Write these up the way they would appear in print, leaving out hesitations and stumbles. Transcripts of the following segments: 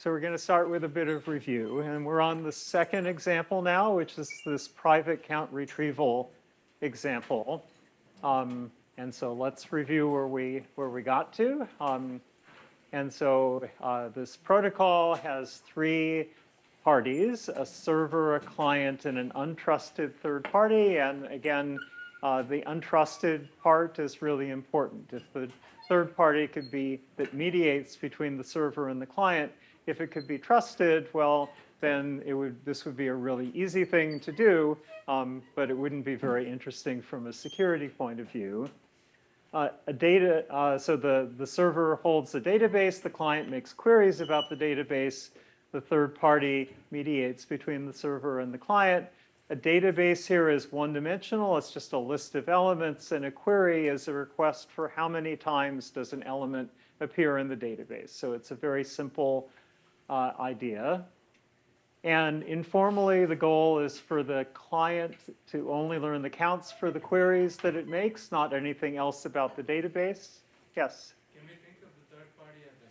So we're going to start with a bit of review, and we're on the second example now, which is this private count retrieval example. And so let's review where we got to. And so this protocol has three parties: a server, a client, and an untrusted third party. And again, the untrusted part is really important. If the third party could be that mediates between the server and the client, if it could be trusted, well, then this would be a really easy thing to do, but it wouldn't be very interesting from a security point of view. So the server holds the database, the client makes queries about the database, the third party mediates between the server and the client. A database here is one-dimensional, it's just a list of elements, and a query is a request for how many times does an element appear in the database. So it's a very simple idea. And informally, the goal is for the client to only learn the counts for the queries that it makes, not anything else about the database. Yes? Can we think of the third party as a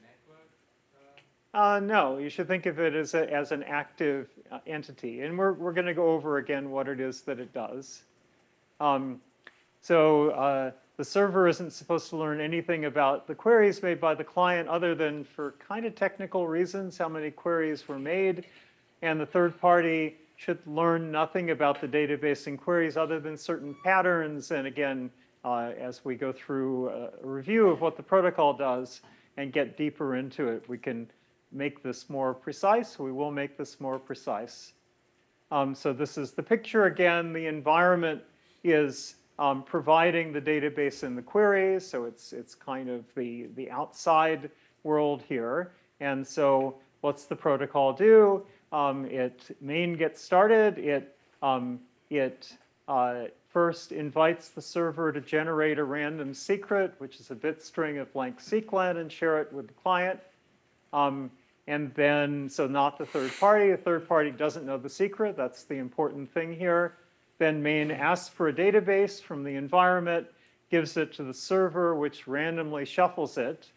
network? No, you should think of it as an active entity. And we're going to go over again what it is that it does. The server isn't supposed to learn anything about the queries made by the client other than for kind of technical reasons, how many queries were made. And the third party should learn nothing about the database and queries other than certain patterns. And again, as we go through a review of what the protocol does and get deeper into it, we can make this more precise. We will make this more precise. So this is the picture again. The environment is providing the database and the queries. So it's kind of the outside world here. And so what's the protocol do? Main gets started. It first invites the server to generate a random secret, which is a bit string of blank seqlen, and share it with the client. And then, so not the third party. The third party doesn't know the secret. That's the important thing here. Then main asks for a database from the environment, gives it to the server, which randomly shuffles it.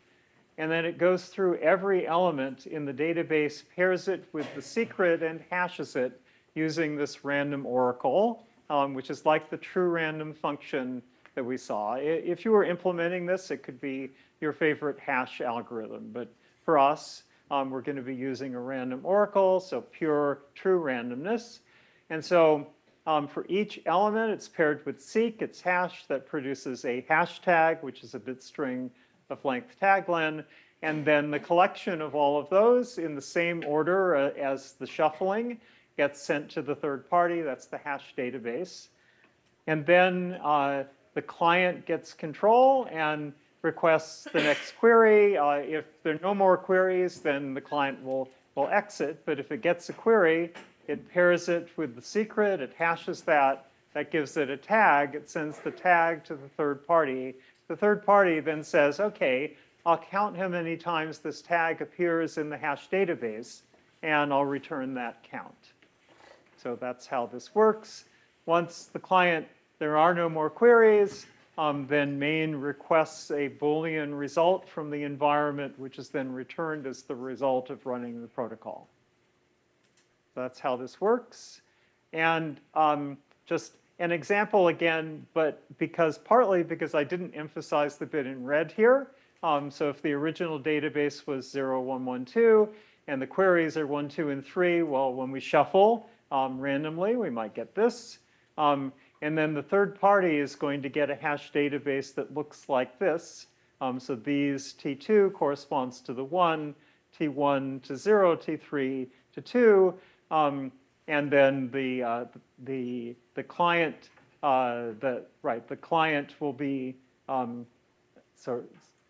And then it goes through every element in the database, pairs it with the secret, and hashes it using this random oracle, which is like the true random function that we saw. If you were implementing this, it could be your favorite hash algorithm. But for us, we're going to be using a random oracle, so pure true randomness. And so for each element, it's paired with seek, it's hashed, that produces a hashtag, which is a bit string of length taglen, and then the collection of all of those in the same order as the shuffling gets sent to the third party. That's the hash database. And then the client gets control and requests the next query. If there are no more queries, then the client will exit. But if it gets a query, it pairs it with the secret, it hashes that gives it a tag, it sends the tag to the third party. The third party then says, okay, I'll count how many times this tag appears in the hash database, and I'll return that count. So that's how this works. Once the client, there are no more queries, then main requests a Boolean result from the environment, which is then returned as the result of running the protocol. That's how this works. And just an example again, but partly because I didn't emphasize the bit in red here. So if the original database was 0, 1, 1, 2, and the queries are 1, 2, and 3, well, when we shuffle randomly, we might get this. And then the third party is going to get a hash database that looks like this. So these T2 corresponds to the 1, T1 to 0, T3 to 2. And then the client, the client will be, so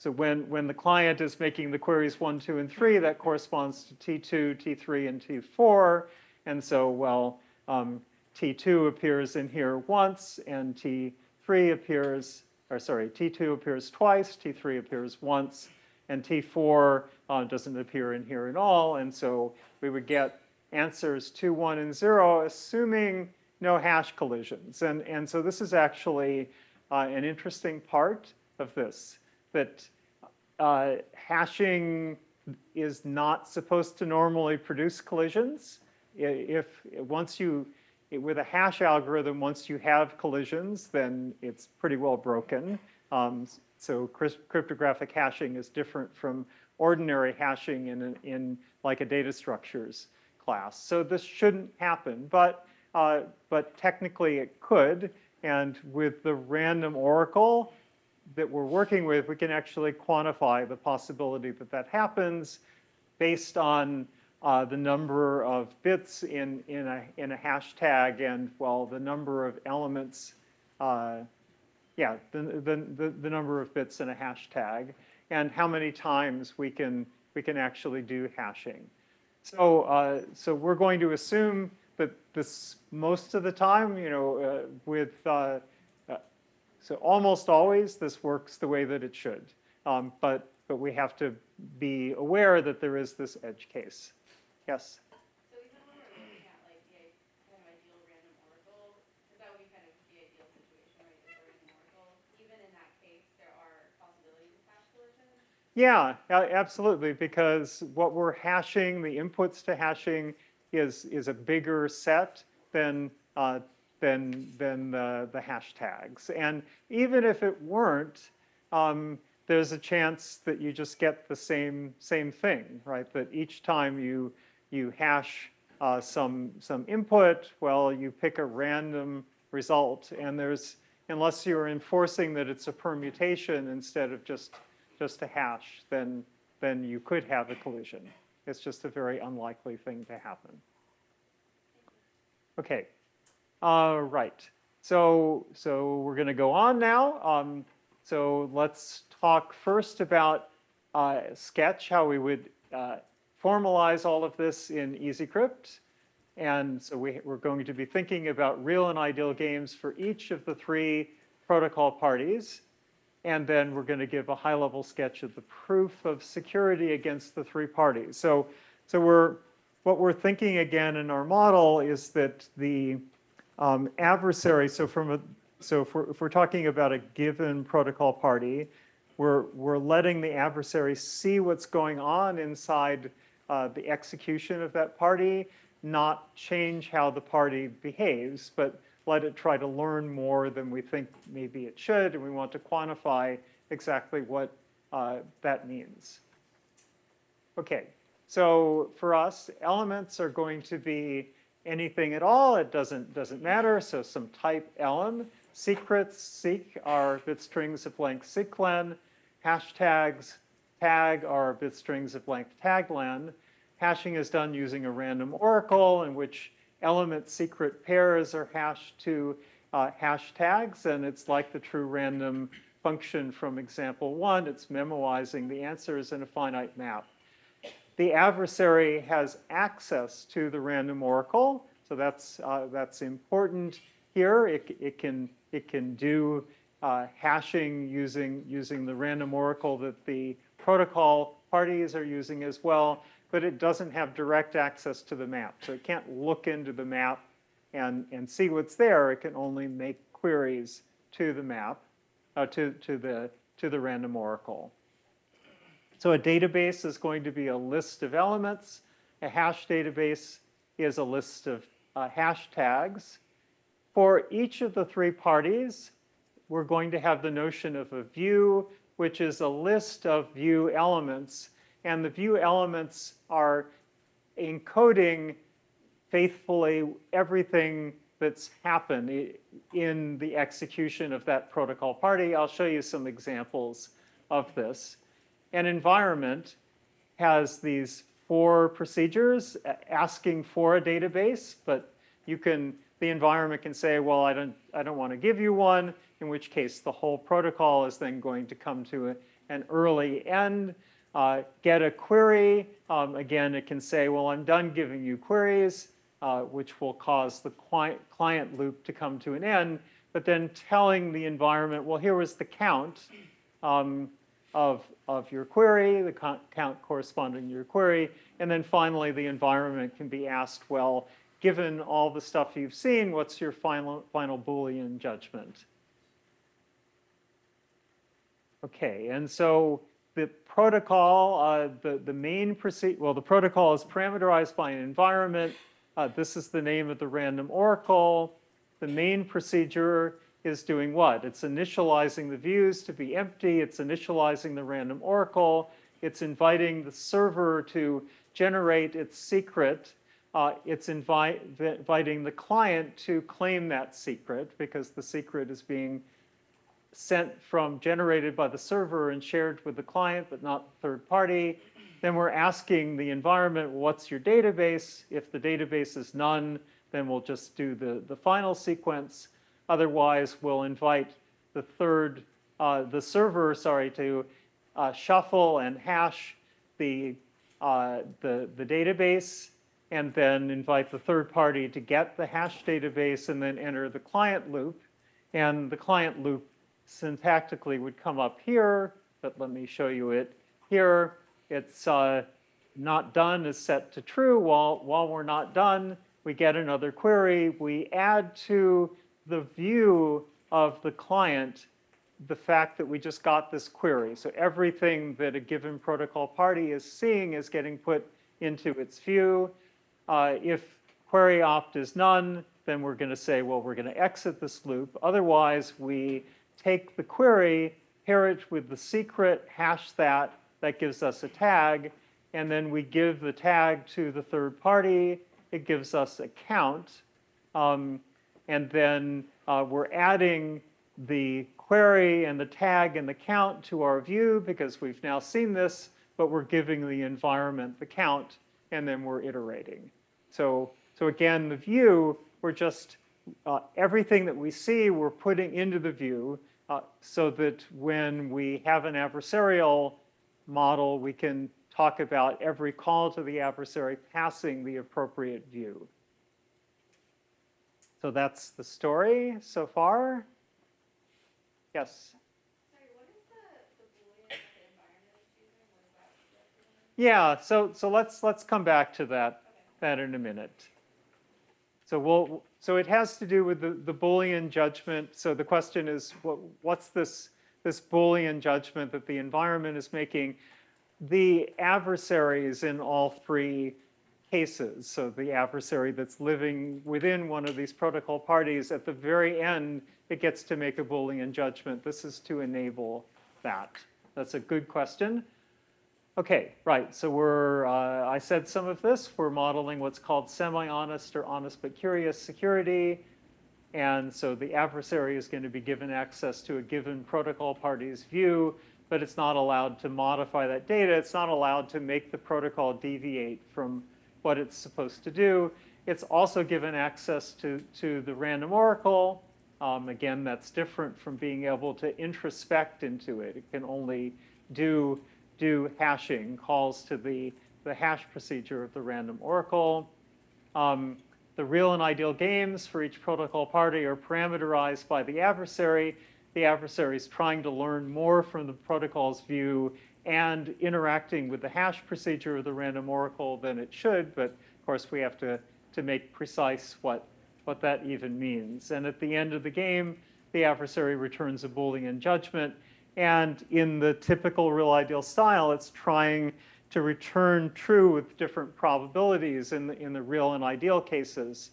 when the client is making the queries 1, 2, and 3, that corresponds to T2, T3, and T4. And so, well, T2 appears in here once, and T3 appears, T2 appears twice, T3 appears once, and T4 doesn't appear in here at all. And so we would get answers 2, 1, and 0, assuming no hash collisions. And so this is actually an interesting part of this, that hashing is not supposed to normally produce collisions. With a hash algorithm, once you have collisions, then it's pretty well broken. So cryptographic hashing is different from ordinary hashing in like a data structures class. So this shouldn't happen, but technically it could. And with the random oracle that we're working with, we can actually quantify the possibility that that happens based on the number of bits in a hashtag and, well, the number of elements, the number of bits in a hashtag, and how many times we can actually do hashing. So we're going to assume that this most of the time, so almost always this works the way that it should, but we have to be aware that there is this edge case. Yes. So even when we're looking at like the kind of ideal random oracle, because that would be kind of the ideal situation, right? Is a random oracle. Even in that case, there are possibilities of hash collision. Yeah, absolutely. Because what we're hashing, the inputs to hashing, is a bigger set than the hashtags. And even if it weren't, there's a chance that you just get the same thing, right? That each time you hash some input, well, you pick a random result, and unless you're enforcing that it's a permutation instead of just a hash, then you could have a collision. It's just a very unlikely thing to happen. Okay, right. So we're going to go on now. So let's talk first about Sketch, how we would formalize all of this in EasyCrypt. And so we're going to be thinking about real and ideal games for each of the 3 protocol parties. And then we're going to give a high-level sketch of the proof of security against the 3 parties. So what we're thinking again in our model is that the adversary, so if we're talking about a given protocol party, we're letting the adversary see what's going on inside the execution of that party, not change how the party behaves, but let it try to learn more than we think maybe it should, and we want to quantify exactly what that means. Okay, so for us, elements are going to be anything at all. It doesn't matter, so some type elem. Secrets, seek, are bit strings of length siglen. Hashtags, tag, are bit strings of length taglen. Hashing is done using a random oracle in which element secret pairs are hashed to hashtags, and it's like the true random function from example 1. It's memoizing the answers in a finite map. The adversary has access to the random oracle, so that's important here. It can do hashing using the random oracle that the protocol parties are using as well, but it doesn't have direct access to the map. So it can't look into the map and see what's there. It can only make queries to the map, to the random oracle. So a database is going to be a list of elements. A hash database is a list of hashtags. For each of the 3 parties, we're going to have the notion of a view, which is a list of view elements. And the view elements are encoding faithfully everything that's happened in the execution of that protocol party. I'll show you some examples of this. An environment has these 4 procedures asking for a database, but the environment can say, well, I don't want to give you one, in which case the whole protocol is then going to come to an early end. Get a query, again, it can say, well, I'm done giving you queries, which will cause the client loop to come to an end, but then telling the environment, well, here was the count of your query, the count corresponding to your query, and then finally the environment can be asked, well, given all the stuff you've seen, what's your final Boolean judgment? Okay, and so the protocol, the main the protocol is parameterized by an environment. This is the name of the random oracle. The main procedure is doing what? It's initializing the views to be empty. It's initializing the random oracle. It's inviting the server to generate its secret. It's inviting the client to claim that secret because the secret is being generated by the server and shared with the client, but not the third party. Then we're asking the environment, what's your database? If the database is none, then we'll just do the final sequence. Otherwise, we'll invite the server, to shuffle and hash the database, and then invite the third party to get the hash database and then enter the client loop. And the client loop syntactically would come up here, but let me show you it here. It's not done is set to true. While we're not done, we get another query. We add to the view of the client the fact that we just got this query. So everything that a given protocol party is seeing is getting put into its view. If query opt is none, then we're going to say, well, we're going to exit this loop. Otherwise, we take the query, pair it with the secret, hash that. That gives us a tag. And then we give the tag to the third party. It gives us a count. And then we're adding the query and the tag and the count to our view because we've now seen this, but we're giving the environment the count, and then we're iterating. So again, the view, we're just, everything that we see, we're putting into the view so that when we have an adversarial model, we can talk about every call to the adversary passing the appropriate view. So that's the story so far. Yes? Sorry, what is the Boolean that the environment is using? What is that representing? Yeah, so let's come back to that in a minute. So it has to do with the Boolean judgment. So the question is, what's this Boolean judgment that the environment is making? The adversaries in all three cases, so the adversary that's living within one of these protocol parties, at the very end, it gets to make a Boolean judgment. This is to enable that. That's a good question. Okay, right, so I said some of this. We're modeling what's called semi-honest or honest but curious security. And so the adversary is going to be given access to a given protocol party's view, but it's not allowed to modify that data. It's not allowed to make the protocol deviate from what it's supposed to do. It's also given access to the random oracle. Again, that's different from being able to introspect into it. It can only do hashing, calls to the hash procedure of the random oracle. The real and ideal games for each protocol party are parameterized by the adversary. The adversary is trying to learn more from the protocol's view and interacting with the hash procedure of the random oracle than it should, but of course we have to make precise what that even means. And at the end of the game, the adversary returns a Boolean judgment, and in the typical real ideal style, it's trying to return true with different probabilities in the real and ideal cases.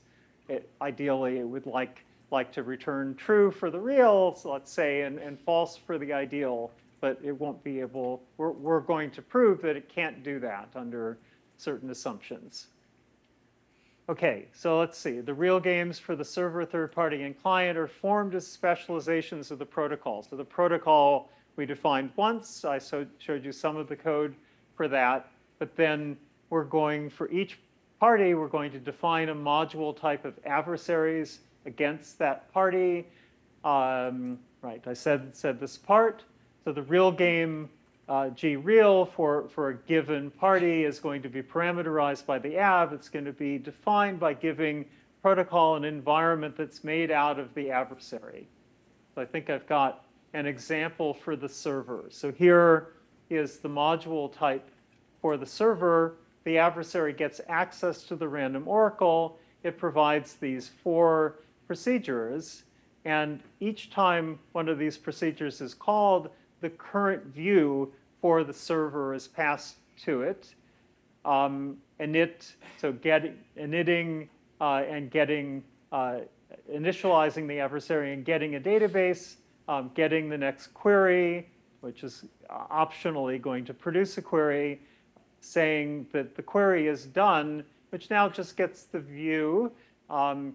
Ideally, it would like to return true for the real, so let's say, and false for the ideal, but it won't be able, we're going to prove that it can't do that under certain assumptions. Okay, so let's see. The real games for the server, third party, and client are formed as specializations of the protocol. So the protocol we defined once. I showed you some of the code for that, but then we're going, for each party, we're going to define a module type of adversaries against that party. Right, I said this part. So the real game G-real for a given party is going to be parameterized by the av. It's going to be defined by giving protocol an environment that's made out of the adversary. So I think I've got an example for the server. So here is the module type for the server. The adversary gets access to the random oracle. It provides these 4 procedures. And each time one of these procedures is called, the current view for the server is passed to it. Init, so initting and getting, initializing the adversary and getting a database, getting the next query, which is optionally going to produce a query, saying that the query is done, which now just gets the view, and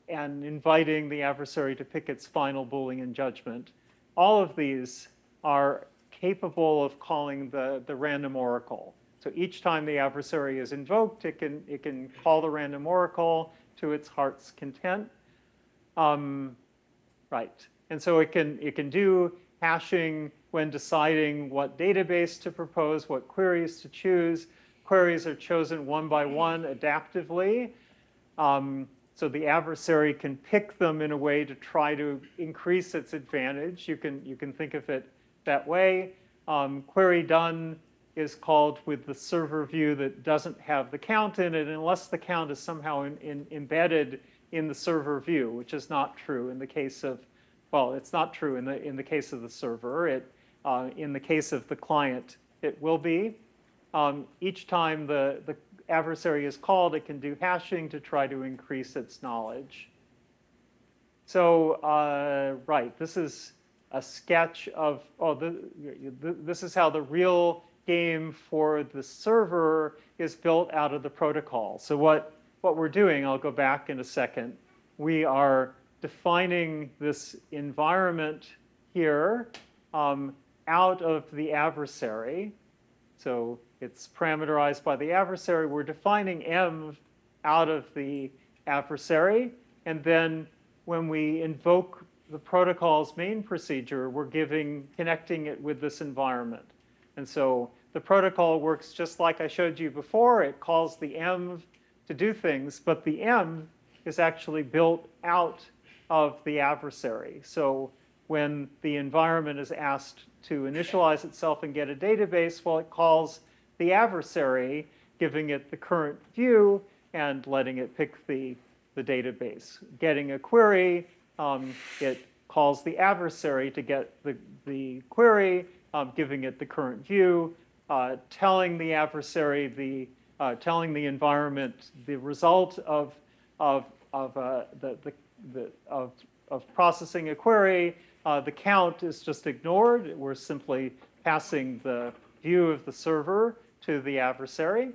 inviting the adversary to pick its final Boolean judgment. All of these are capable of calling the random oracle. So each time the adversary is invoked, it can call the random oracle to its heart's content. Right, and so it can do hashing when deciding what database to propose, what queries to choose. Queries are chosen one by one adaptively. So the adversary can pick them in a way to try to increase its advantage. You can think of it that way. Query done is called with the server view that doesn't have the count in it unless the count is somehow embedded in the server view, which is not true in the case of, well, it's not true in the case of the server. In the case of the client, it will be. Each time the adversary is called, it can do hashing to try to increase its knowledge. So, right, this is a sketch of, this is how the real game for the server is built out of the protocol. So what we're doing, I'll go back in a second, we are defining this environment here out of the adversary. So it's parameterized by the adversary. We're defining env out of the adversary. And then when we invoke the protocol's main procedure, we're connecting it with this environment. And so the protocol works just like I showed you before. It calls the env to do things, but the env is actually built out of the adversary. So when the environment is asked to initialize itself and get a database, well, it calls the adversary, giving it the current view and letting it pick the database. Getting a query, it calls the adversary to get the query, giving it the current view, telling the adversary, telling the environment the result of processing a query. The count is just ignored. We're simply passing the view of the server to the adversary.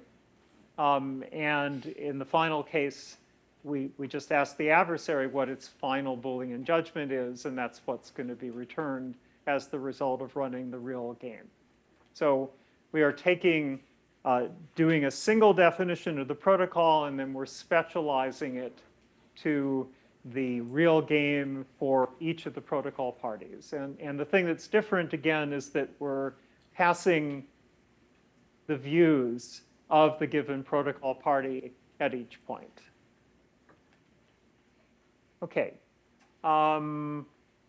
And in the final case, we just ask the adversary what its final Boolean judgment is, and that's what's going to be returned as the result of running the real game. So we are doing a single definition of the protocol, and then we're specializing it to the real game for each of the protocol parties. And the thing that's different, again, is that we're passing the views of the given protocol party at each point. Okay.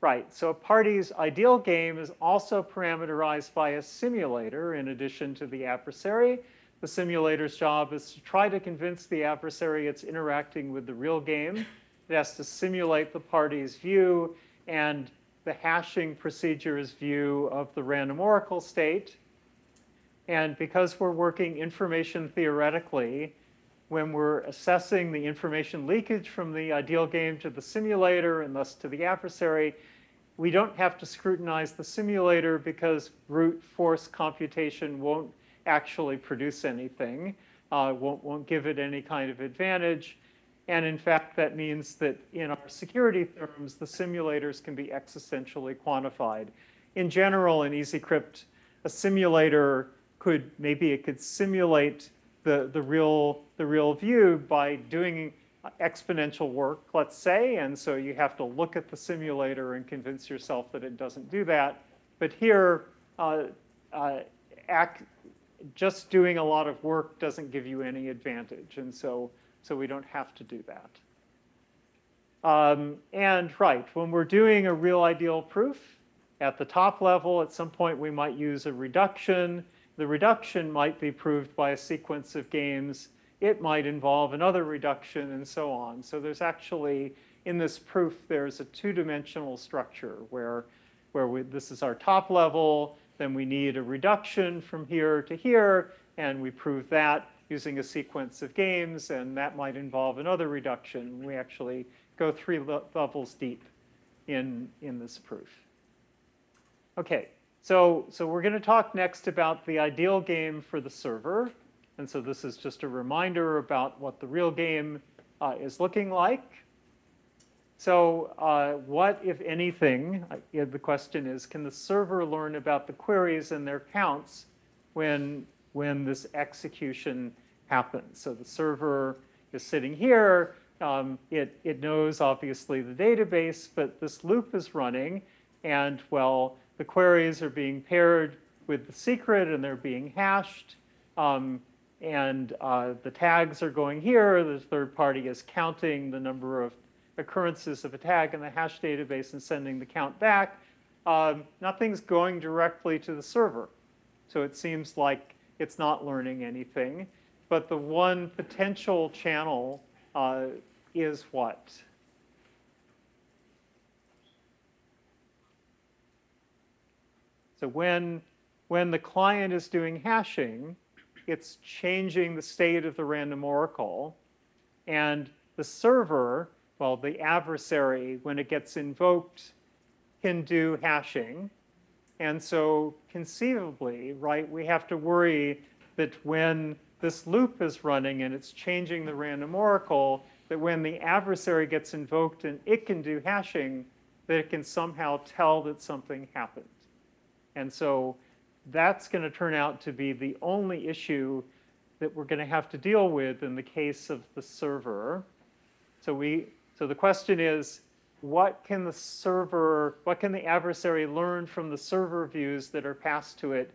Right, so a party's ideal game is also parameterized by a simulator in addition to the adversary. The simulator's job is to try to convince the adversary it's interacting with the real game. It has to simulate the party's view and the hashing procedure's view of the random oracle state. And because we're working information theoretically, when we're assessing the information leakage from the ideal game to the simulator and thus to the adversary, we don't have to scrutinize the simulator because brute force computation won't actually produce anything, won't give it any kind of advantage. And in fact, that means that in our security terms, the simulators can be existentially quantified. In general, in EasyCrypt, a simulator could simulate the real view by doing exponential work, let's say, and so you have to look at the simulator and convince yourself that it doesn't do that. But here, just doing a lot of work doesn't give you any advantage, and so we don't have to do that. And right, when we're doing a real ideal proof, at the top level, at some point we might use a reduction. The reduction might be proved by a sequence of games. It might involve another reduction and so on. So there's actually, in this proof, there's a two-dimensional structure where this is our top level. then we need a reduction from here to here, and we prove that using a sequence of games, and that might involve another reduction. We actually go 3 levels deep in this proof. Okay, so we're going to talk next about the ideal game for the server. And so this is just a reminder about what the real game is looking like. So what, if anything, the question is, can the server learn about the queries and their counts when this execution happens? So the server is sitting here. It knows, obviously, the database, but this loop is running. And, well, the queries are being paired with the secret, and they're being hashed. And the tags are going here. The third party is counting the number of occurrences of a tag in the hash database and sending the count back. Nothing's going directly to the server. So it seems like it's not learning anything. But the one potential channel is what? So when the client is doing hashing, it's changing the state of the random oracle. And the server, well, the adversary, when it gets invoked, can do hashing. And so conceivably, right, we have to worry that when this loop is running and it's changing the random oracle, that when the adversary gets invoked and it can do hashing, that it can somehow tell that something happened. And so that's going to turn out to be the only issue that we're going to have to deal with in the case of the server. So the question is, what can the adversary learn from the server views that are passed to it,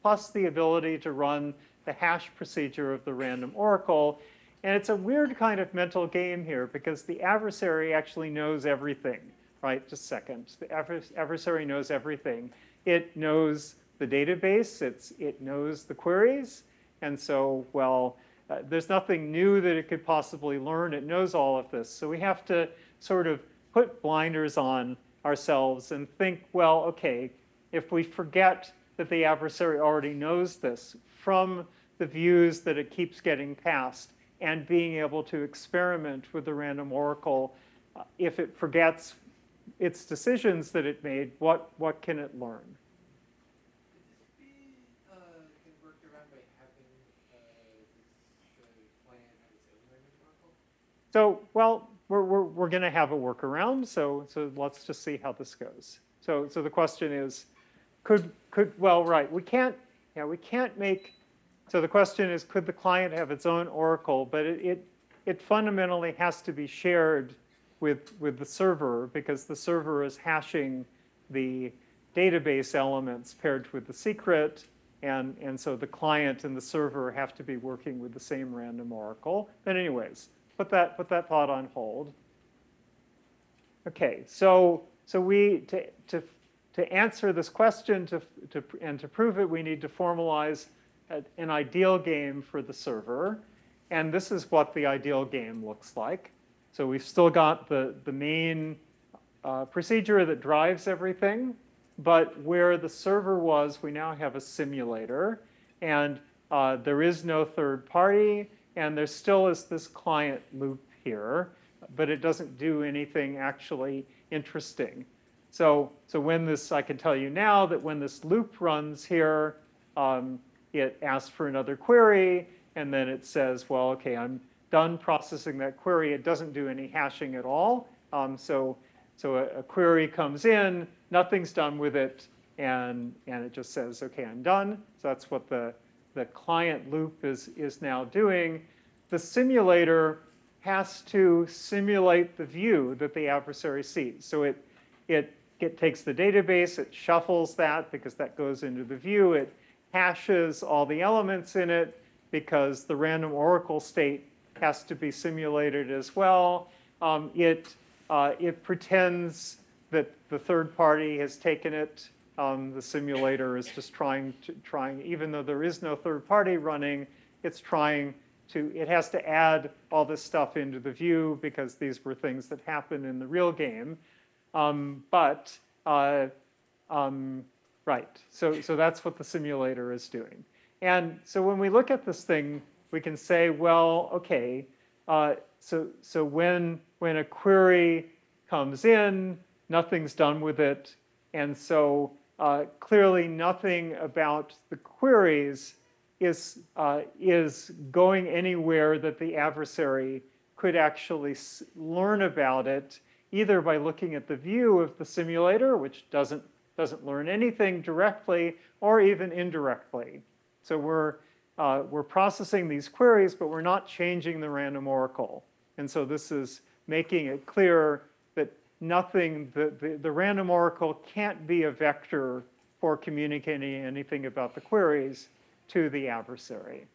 plus the ability to run the hash procedure of the random oracle? And it's a weird kind of mental game here, because the adversary actually knows everything, right? Just a second. The adversary knows everything. It knows the database. It knows the queries. And so, well, there's nothing new that it could possibly learn. It knows all of this. So we have to sort of put blinders on ourselves and think, well, okay, if we forget that the adversary already knows this from the views that it keeps getting passed and being able to experiment with the random oracle, if it forgets its decisions that it made, what can it learn? Could this be worked around by having the client have its own random oracle? So, well, we're going to have a workaround. So let's just see how this goes. So the question is, well, right, we can't make. So the question is, could the client have its own oracle? But it fundamentally has to be shared with the server, because the server is hashing the database elements paired with the secret. And so the client and the server have to be working with the same random oracle. But anyways, put that thought on hold. Okay, so we to answer this question and to prove it, we need to formalize an ideal game for the server. And this is what the ideal game looks like. So we've still got the main procedure that drives everything. But where the server was, we now have a simulator. And there is no third party. And there still is this client loop here. But it doesn't do anything actually interesting. So when this, I can tell you now that when this loop runs here, it asks for another query. And then it says, well, OK, I'm done processing that query. It doesn't do any hashing at all. So a query comes in, nothing's done with it, and it just says, OK, I'm done. So that's what the client loop is now doing. The simulator has to simulate the view that the adversary sees. So it takes the database, it shuffles that because that goes into the view. It hashes all the elements in it because the random oracle state has to be simulated as well. It pretends that the third party has taken it. The simulator is just trying, even though there is no third party running, it has to add all this stuff into the view because these were things that happen in the real game. Right. So that's what the simulator is doing. And so when we look at this thing, we can say, well, okay, so when a query comes in, nothing's done with it. And so clearly nothing about the queries is going anywhere that the adversary could actually learn about it, either by looking at the view of the simulator, which doesn't learn anything directly or even indirectly. So we're processing these queries, but we're not changing the random oracle. And so this is making it clear that nothing, the random oracle can't be a vector for communicating anything about the queries to the adversary.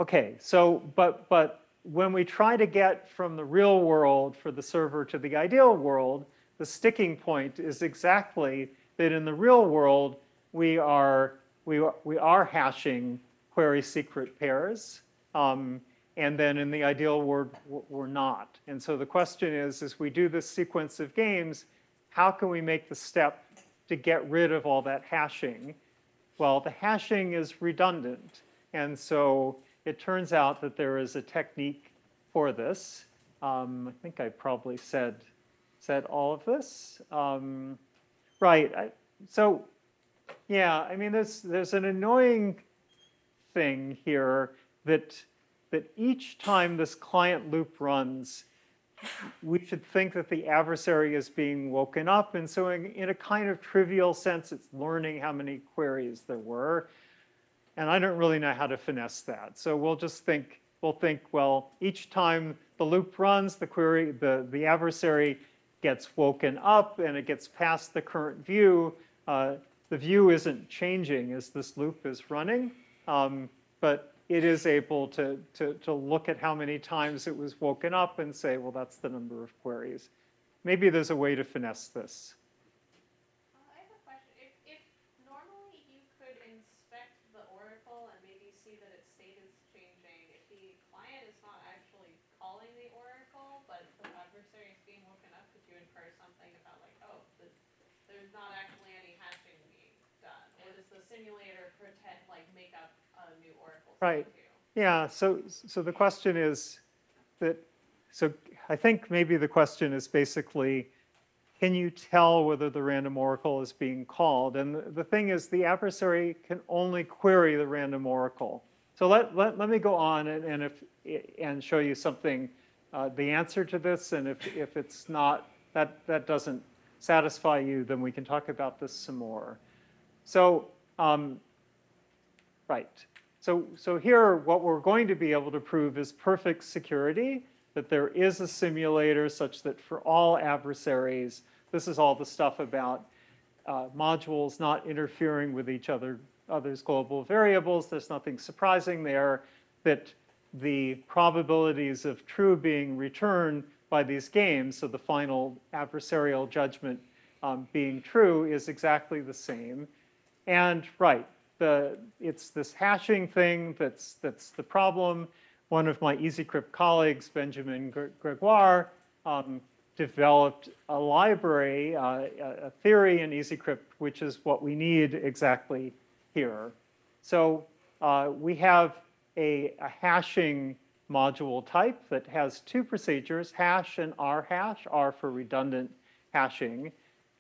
Okay, so, but when we try to get from the real world for the server to the ideal world, the sticking point is exactly that in the real world, we are hashing query secret pairs. And then in the ideal world, we're not. And so the question is, as we do this sequence of games, how can we make the step to get rid of all that hashing? Well, the hashing is redundant. And so it turns out that there is a technique for this. I think I probably said all of this. Right. So yeah, I mean, there's an annoying thing here that each time this client loop runs, we should think that the adversary is being woken up. And so in a kind of trivial sense, it's learning how many queries there were. And I don't really know how to finesse that. So we'll just think, well, each time the loop runs, the adversary gets woken up and it gets past the current view. The view isn't changing as this loop is running, but it is able to look at how many times it was woken up and say, well, that's the number of queries. Maybe there's a way to finesse this. I have a question. If normally you could inspect the oracle and maybe see that its state is changing, if the client is not actually calling the oracle, but the adversary is being woken up, could you infer something about like, oh, there's not actually any hashing being done? Or does the simulator pretend, like make up a new oracle state Right. too? Yeah, so the question is that, so I think maybe the question is basically, can you tell whether the random oracle is being called? And the thing is, the adversary can only query the random oracle. So let me go on and show you something, the answer to this. And if it's not, that doesn't satisfy you, then we can talk about this some more. So, right. So here, what we're going to be able to prove is perfect security, that there is a simulator such that for all adversaries, this is all the stuff about modules not interfering with each other's global variables. There's nothing surprising there, that the probabilities of true being returned by these games, so the final adversarial judgment being true, is exactly the same. And right, it's this hashing thing that's the problem. One of my EasyCrypt colleagues, Benjamin Gregoire, developed a library, a theory in EasyCrypt, which is what we need exactly here. So we have a hashing module type that has two procedures, hash and rhash, R for redundant hashing.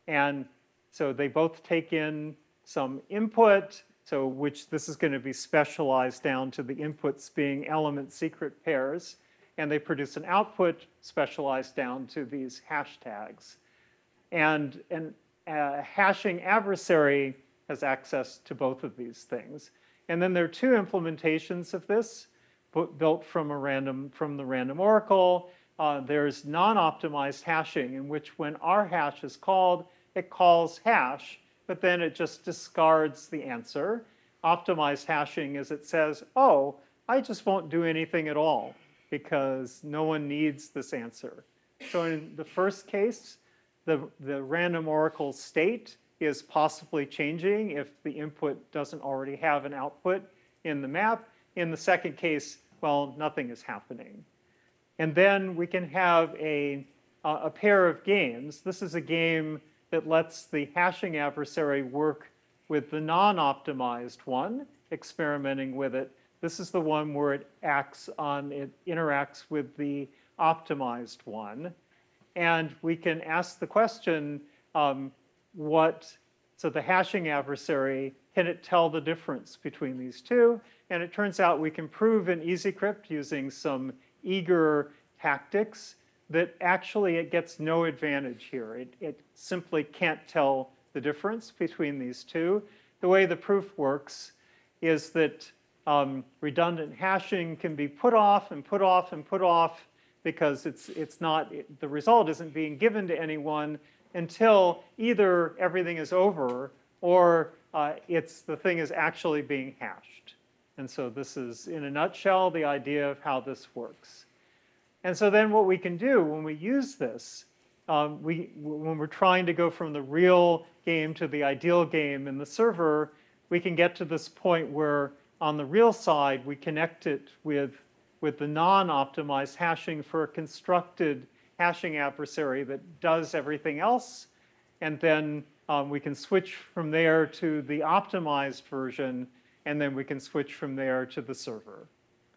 And so they both take in some input, so which this is going to be specialized down to the inputs being element secret pairs, and they produce an output specialized down to these hashtags. And a hashing adversary has access to both of these things. And then there are two implementations of this built from the random oracle. There's non-optimized hashing, in which when rhash is called, it calls hash, but then it just discards the answer. Optimized hashing is it says, oh, I just won't do anything at all because no one needs this answer. So in the first case, the random oracle state is possibly changing if the input doesn't already have an output in the map. In the second case, well, nothing is happening. And then we can have a pair of games. This is a game that lets the hashing adversary work with the non-optimized one, experimenting with it. This is the one where it interacts with the optimized one. And we can ask the question, so the hashing adversary, can it tell the difference between these two? And it turns out we can prove in EasyCrypt using some eager tactics that actually it gets no advantage here. It simply can't tell the difference between these two. The way the proof works is that redundant hashing can be put off and put off and put off because the result isn't being given to anyone until either everything is over or the thing is actually being hashed. And so this is, in a nutshell, the idea of how this works. And so then what we can do when we use this, when we're trying to go from the real game to the ideal game in the server, we can get to this point where on the real side, we connect it with the non-optimized hashing for a constructed hashing adversary that does everything else. And then we can switch from there to the optimized version, and then we can switch from there to the server.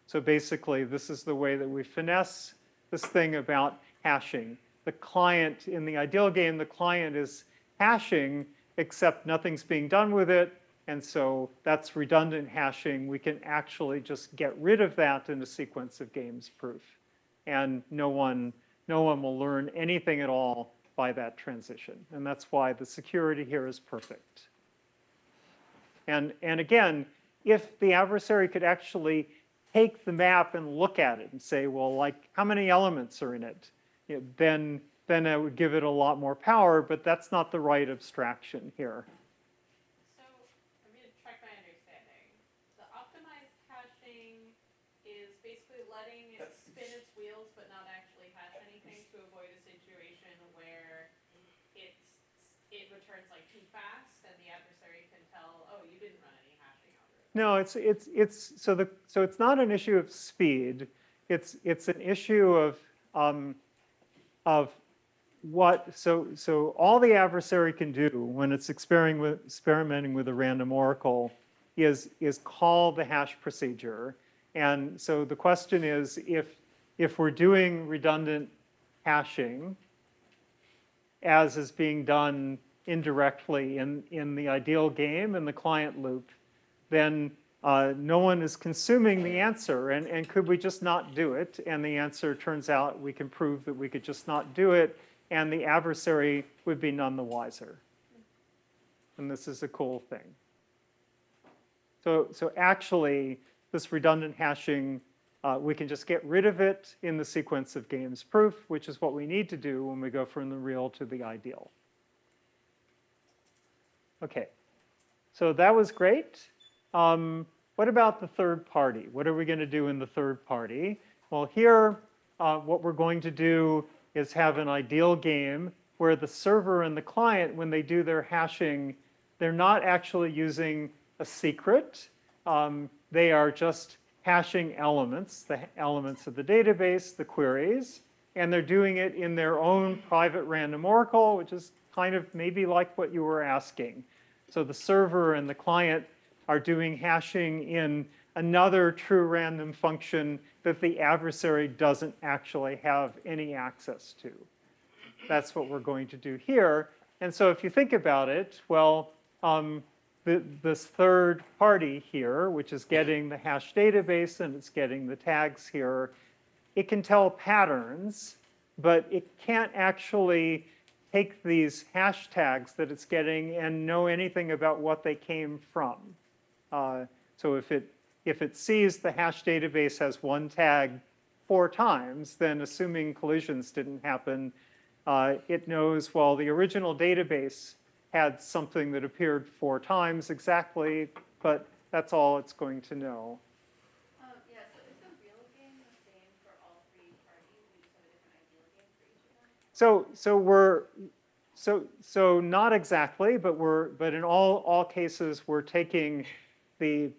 So basically, this is the way that we finesse this thing about hashing. The client, in the ideal game, the client is hashing, except nothing's being done with it. And so that's redundant hashing. We can actually just get rid of that in a sequence of games proof. And no one will learn anything at all by that transition. And that's why the security here is perfect. And again, if the adversary could actually take the map and look at it and say, well, like, how many elements are in it? Then I would give it a lot more power, but that's not the right abstraction here. So, I'm going to check my understanding. The optimized hashing is basically letting it spin its wheels but not actually hash anything to avoid a situation where it returns like too fast and the adversary can tell, oh, you didn't run any hashing algorithm. No, so it's not an issue of speed. It's an issue of what, so all the adversary can do when it's experimenting with a random oracle is call the hash procedure. And so the question is, if we're doing redundant hashing, as is being done indirectly in the ideal game in the client loop, then no one is consuming the answer. And could we just not do it? And the answer turns out we can prove that we could just not do it, and the adversary would be none the wiser. And this is a cool thing. So actually, this redundant hashing, we can just get rid of it in the sequence of games proof, which is what we need to do when we go from the real to the ideal. OK, so that was great. What about the third party? What are we going to do in the third party? Well, here, what we're going to do is have an ideal game where the server and the client, when they do their hashing, they're not actually using a secret. They are just hashing elements, the elements of the database, the queries, and they're doing it in their own private random oracle, which is kind of maybe like what you were asking. So the server and the client are doing hashing in another true random function that the adversary doesn't actually have any access to. That's what we're going to do here. And so if you think about it, well, this third party here, which is getting the hash database and it's getting the tags here, it can tell patterns, but it can't actually take these hash tags that it's getting and know anything about what they came from. So if it sees the hash database has one tag 4 times, then assuming collisions didn't happen, it knows, well, the original database had something that appeared 4 times exactly, but that's all it's going to know. Yeah, so is the real game the same for all 3 parties? We just have a different ideal game for each of them? So not exactly, but in all cases we're taking the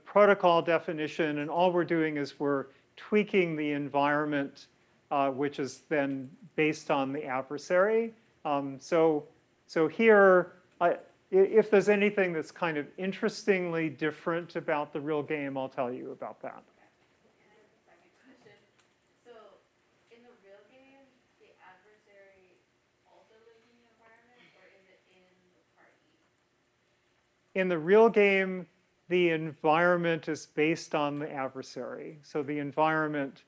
protocol definition, and all we're doing is we're tweaking the environment, which is then based on the adversary. So here, if there's anything that's kind of interestingly different about the real game, I'll tell you about that. And I have a second question. So, in the real game, the adversary also lives in the environment, or is it in the party? In the real game, the environment is based on the adversary. So the environment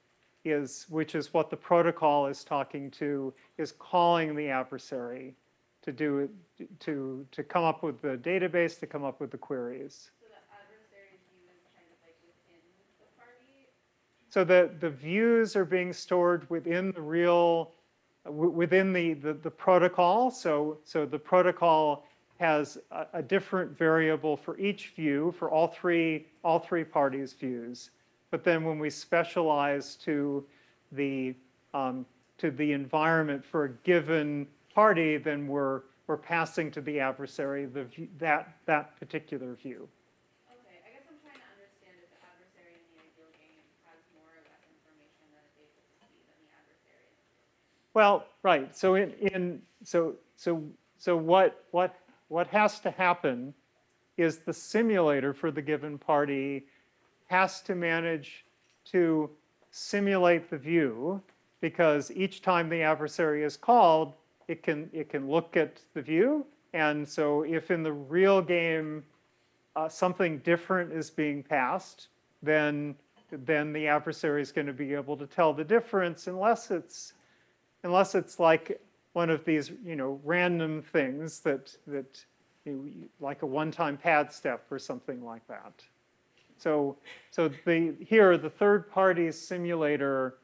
is, which is what the protocol is talking to, is calling the adversary to do it, to come up with the database, to come up with the queries. So the adversary's view is kind of like within the party? So the views are being stored within the real, within the protocol. So the protocol has a different variable for each view, for all three parties' views. But then when we specialize to the environment for a given party, then we're passing to the adversary that particular view. Okay, I guess I'm trying to understand if the adversary in the ideal game has more or less information that it's able to see than the adversary in the real game. Well, right. So what has to happen is the simulator for the given party has to manage to simulate the view, because each time the adversary is called, it can look at the view. And so if in the real game something different is being passed, then the adversary is going to be able to tell the difference, unless it's like one of these, random things that like a one-time pad step or something like that. So here, the third-party simulator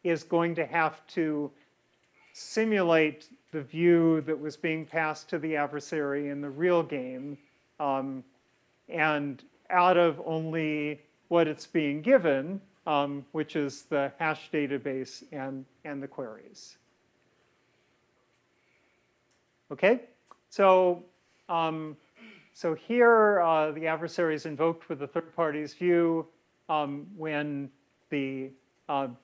is going to have to simulate the view that was being passed to the adversary in the real game, and out of only what it's being given, which is the hash database and the queries. Okay, so here the adversary is invoked with the third party's view when the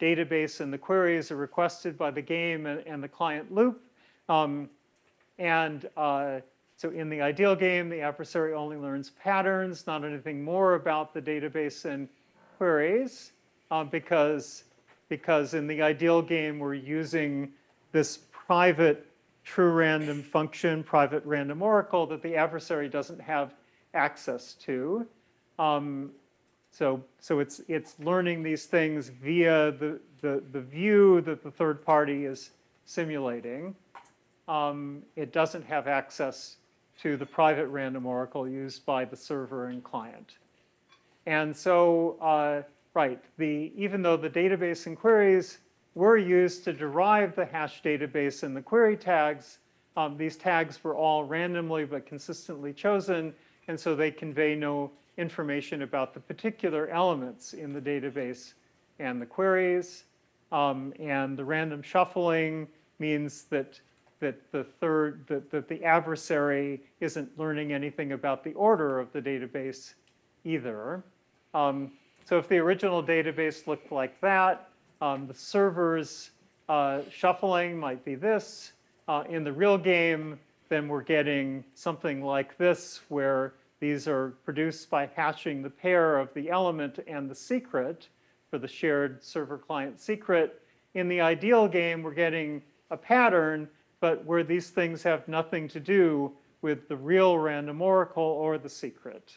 database and the queries are requested by the game and the client loop. So in the ideal game, the adversary only learns patterns, not anything more about the database and queries, because in the ideal game, we're using this private true random function, private random oracle, that the adversary doesn't have access to. So it's learning these things via the view that the third party is simulating. It doesn't have access to the private random oracle used by the server and client. And so, right, even though the database and queries were used to derive the hash database and the query tags, these tags were all randomly but consistently chosen, and so they convey no information about the particular elements in the database and the queries. And the random shuffling means that the adversary isn't learning anything about the order of the database either. So if the original database looked like that, the server's shuffling might be this. In the real game, then we're getting something like this, where these are produced by hashing the pair of the element and the secret for the shared server-client secret. In the ideal game, we're getting a pattern, but where these things have nothing to do with the real random oracle or the secret.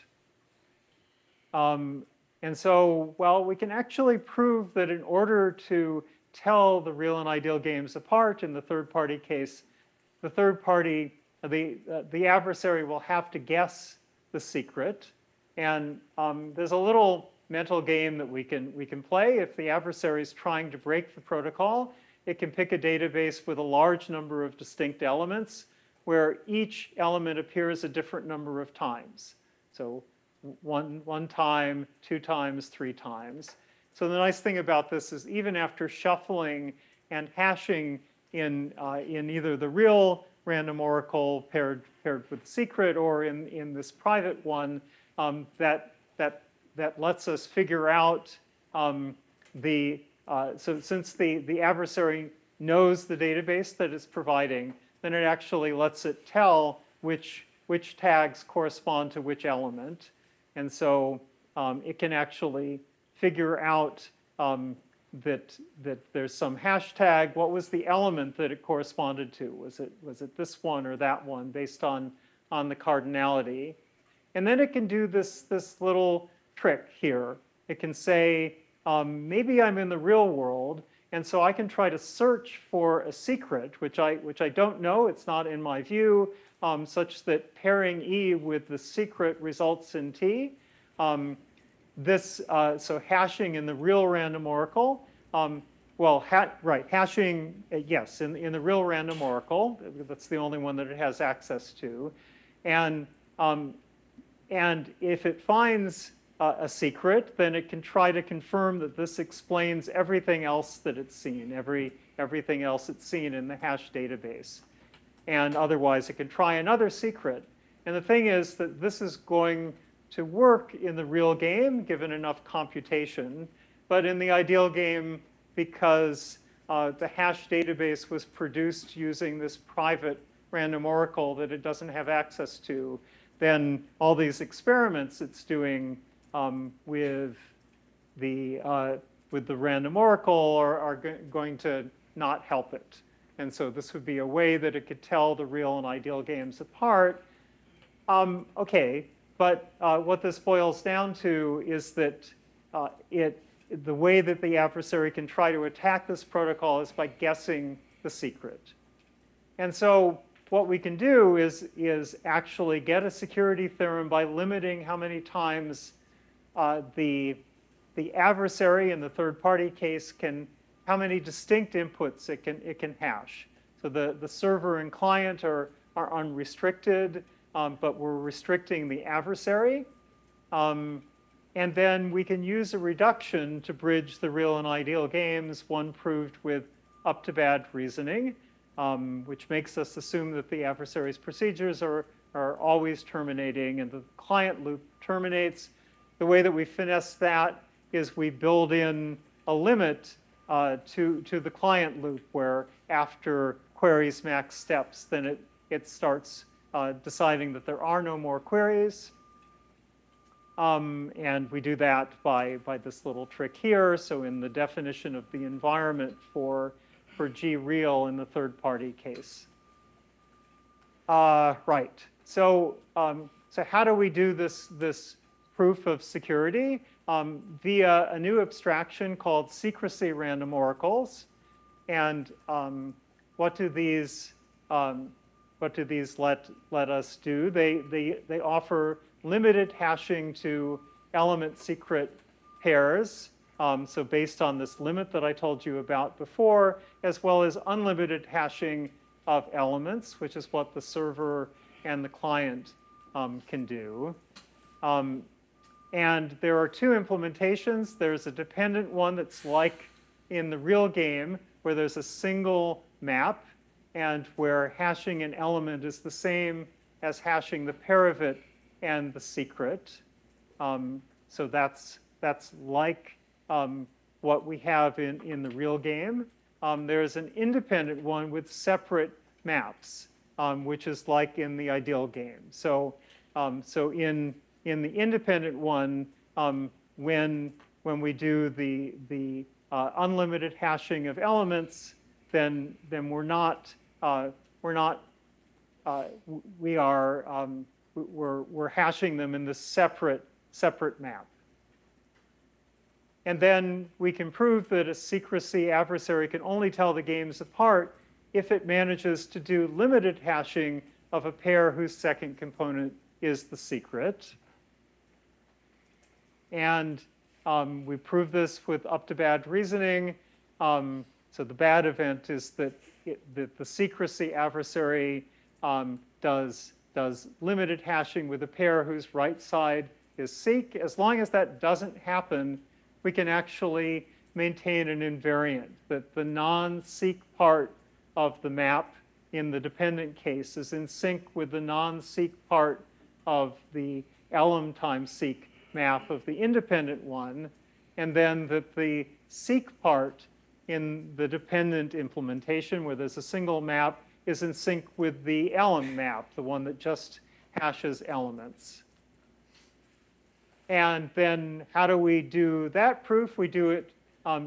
And so, well, we can actually prove that in order to tell the real and ideal games apart in the third-party case, the adversary will have to guess the secret. And there's a little mental game that we can play. If the adversary is trying to break the protocol, it can pick a database with a large number of distinct elements, where each element appears a different number of times. So one time, 2 times, 3 times. So the nice thing about this is, even after shuffling and hashing in either the real random oracle paired with secret, or in this private one, that lets us figure out so since the adversary knows the database that it's providing, then it actually lets it tell which tags correspond to which element. And so it can actually figure out that there's some hashtag. What was the element that it corresponded to? Was it this one or that one based on the cardinality? And then it can do this little trick here. It can say, maybe I'm in the real world, and so I can try to search for a secret, which I don't know. It's not in my view, such that pairing E with the secret results in T. So hashing in the real random oracle, hashing, yes, in the real random oracle, that's the only one that it has access to. And if it finds a secret, then it can try to confirm that this explains everything else that it's seen, everything else it's seen in the hash database. And otherwise, it can try another secret. And the thing is that this is going to work in the real game, given enough computation. But in the ideal game, because the hash database was produced using this private random oracle that it doesn't have access to, then all these experiments it's doing with the random oracle are going to not help it. And so this would be a way that it could tell the real and ideal games apart. Okay, but what this boils down to is that the way that the adversary can try to attack this protocol is by guessing the secret. And so what we can do is actually get a security theorem by limiting how many times the adversary in the third-party case how many distinct inputs it can hash. So the server and client are unrestricted, but we're restricting the adversary. And then we can use a reduction to bridge the real and ideal games, one proved with up-to-bad reasoning, which makes us assume that the adversary's procedures are always terminating and the client loop terminates. The way that we finesse that is we build in a limit to the client loop where after queries max steps, then it starts deciding that there are no more queries. And we do that by this little trick here. So in the definition of the environment for G real in the third-party case. Right. So how do we do this proof of security? Via a new abstraction called secrecy random oracles. And what do these let us do? They offer limited hashing to element secret pairs. So based on this limit that I told you about before, as well as unlimited hashing of elements, which is what the server and the client can do. And there are two implementations. There's a dependent one that's like in the real game, where there's a single map, and where hashing an element is the same as hashing the pair of it and the secret. So that's like what we have in the real game. There's an independent one with separate maps, which is like in the ideal game. So in the independent one, when we do the unlimited hashing of elements, then we're hashing them in this separate map. And then we can prove that a secrecy adversary can only tell the games apart if it manages to do limited hashing of a pair whose second component is the secret. And we prove this with up-to-bad reasoning. So the bad event is that the secrecy adversary does limited hashing with a pair whose right side is seek. As long as that doesn't happen, we can actually maintain an invariant, that the non-seek part of the map in the dependent case is in sync with the non-seek part of the elem times seek map of the independent one, and then that the seek part in the dependent implementation, where there's a single map, is in sync with the elem map, the one that just hashes elements. And then how do we do that proof? We do it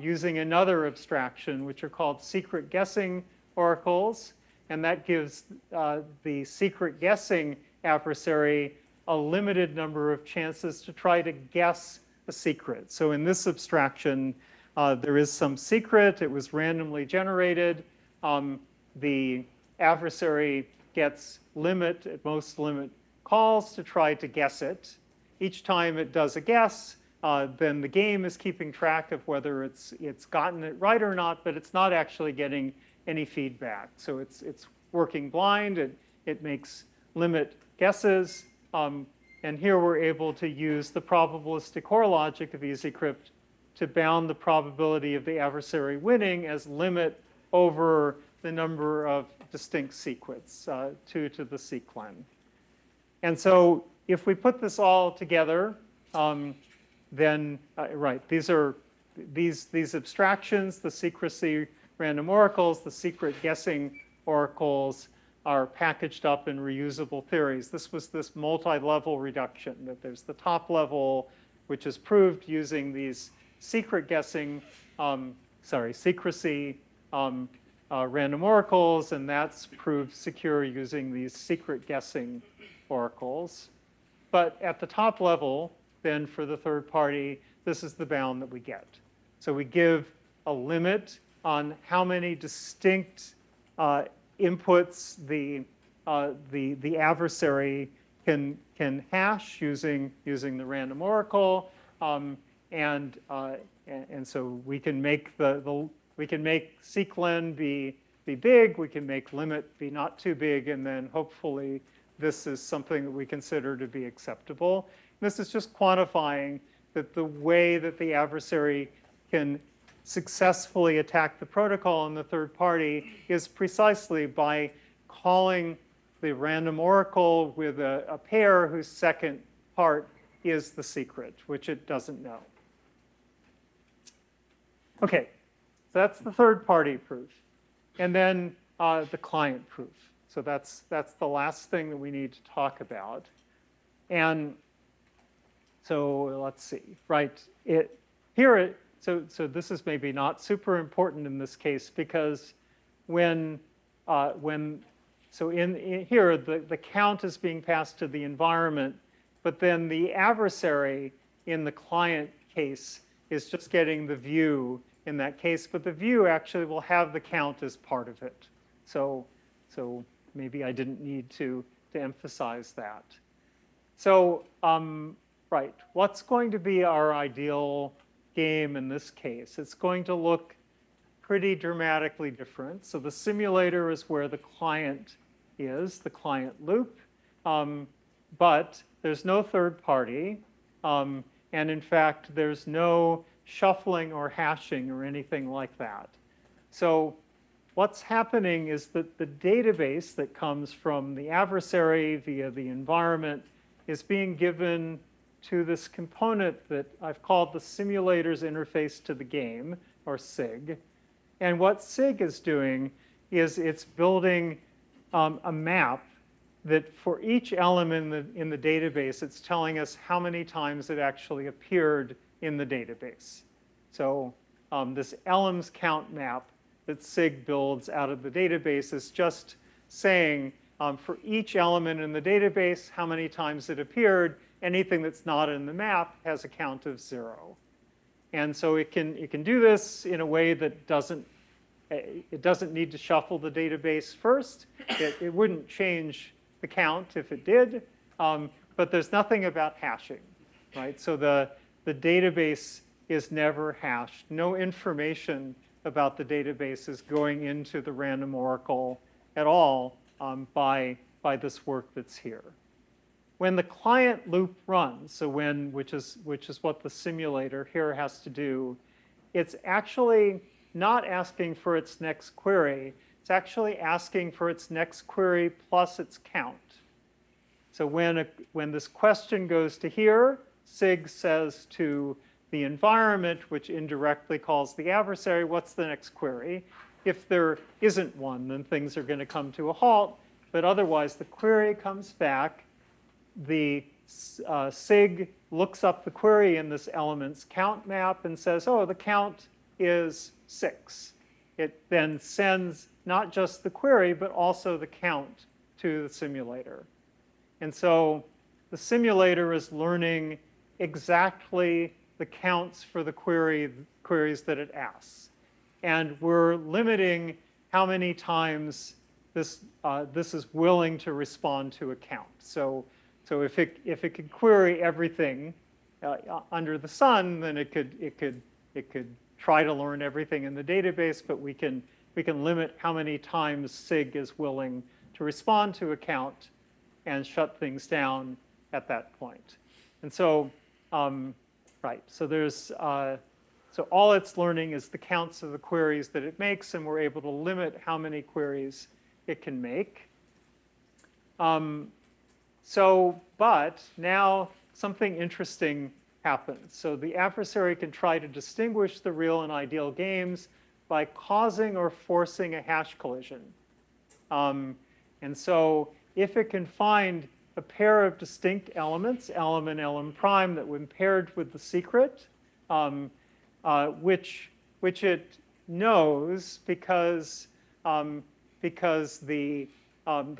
using another abstraction, which are called secret guessing oracles. And that gives the secret guessing adversary a limited number of chances to try to guess a secret. So in this abstraction, there is some secret. It was randomly generated. The adversary gets at most limit calls to try to guess it. Each time it does a guess, then the game is keeping track of whether it's gotten it right or not, but it's not actually getting any feedback. So it's working blind. It makes limit guesses. And here we're able to use the probabilistic OR logic of EasyCrypt to bound the probability of the adversary winning as limit over the number of distinct secrets, 2 to the sequen. And so if we put this all together, then, these are these abstractions, the secrecy random oracles, the secret guessing oracles are packaged up in reusable theories. This was this multi-level reduction, that there's the top level, which is proved using these secret guessing, secrecy random oracles, and that's proved secure using these secret guessing oracles. But at the top level, then for the third party, this is the bound that we get. So we give a limit on how many distinct inputs the adversary can hash using the random oracle, and so we can make we can make seqlen be big, we can make limit be not too big, and then hopefully this is something that we consider to be acceptable. This is just quantifying that the way that the adversary can successfully attack the protocol in the third party is precisely by calling the random oracle with a pair whose second part is the secret, which it doesn't know. Okay, so that's the third party proof. And then the client proof. So that's the last thing that we need to talk about. And so let's see, so this is maybe not super important in this case, because in here, the count is being passed to the environment, but then the adversary in the client case is just getting the view in that case, but the view actually will have the count as part of it. So maybe I didn't need to emphasize that. So, what's going to be our ideal game in this case? It's going to look pretty dramatically different. So the simulator is where the client is, the client loop, but there's no third party, and in fact, there's no shuffling or hashing or anything like that. So what's happening is that the database that comes from the adversary via the environment is being given to this component that I've called the simulator's interface to the game, or SIG. And what SIG is doing is it's building a map that for each element in the database, it's telling us how many times it actually appeared in the database. So this elem's count map that SIG builds out of the database is just saying for each element in the database, how many times it appeared. Anything that's not in the map has a count of 0. And so it can do this in a way that it doesn't need to shuffle the database first. It wouldn't change the count if it did, but there's nothing about hashing, right? So the database is never hashed. No information about the database is going into the random oracle at all by this work that's here. When the client loop runs, so which is what the simulator here has to do, it's actually not asking for its next query. It's actually asking for its next query plus its count. So when this question goes to here, SIG says to the environment, which indirectly calls the adversary, what's the next query? if there isn't one, then things are going to come to a halt. But otherwise, the query comes back. The SIG looks up the query in this elements count map and says, oh, the count is 6. It then sends not just the query, but also the count to the simulator. And so the simulator is learning exactly the counts for the queries that it asks. And we're limiting how many times this is willing to respond to a count. So if it could query everything under the sun, then it could try to learn everything in the database, but we can limit how many times SIG is willing to respond to a count and shut things down at that point. And so, right, so there's, so all it's learning is the counts of the queries that it makes, and we're able to limit how many queries it can make. But now something interesting happens. So the adversary can try to distinguish the real and ideal games by causing or forcing a hash collision. And so if it can find a pair of distinct elements, elem and elem prime, that when paired with the secret, which it knows because the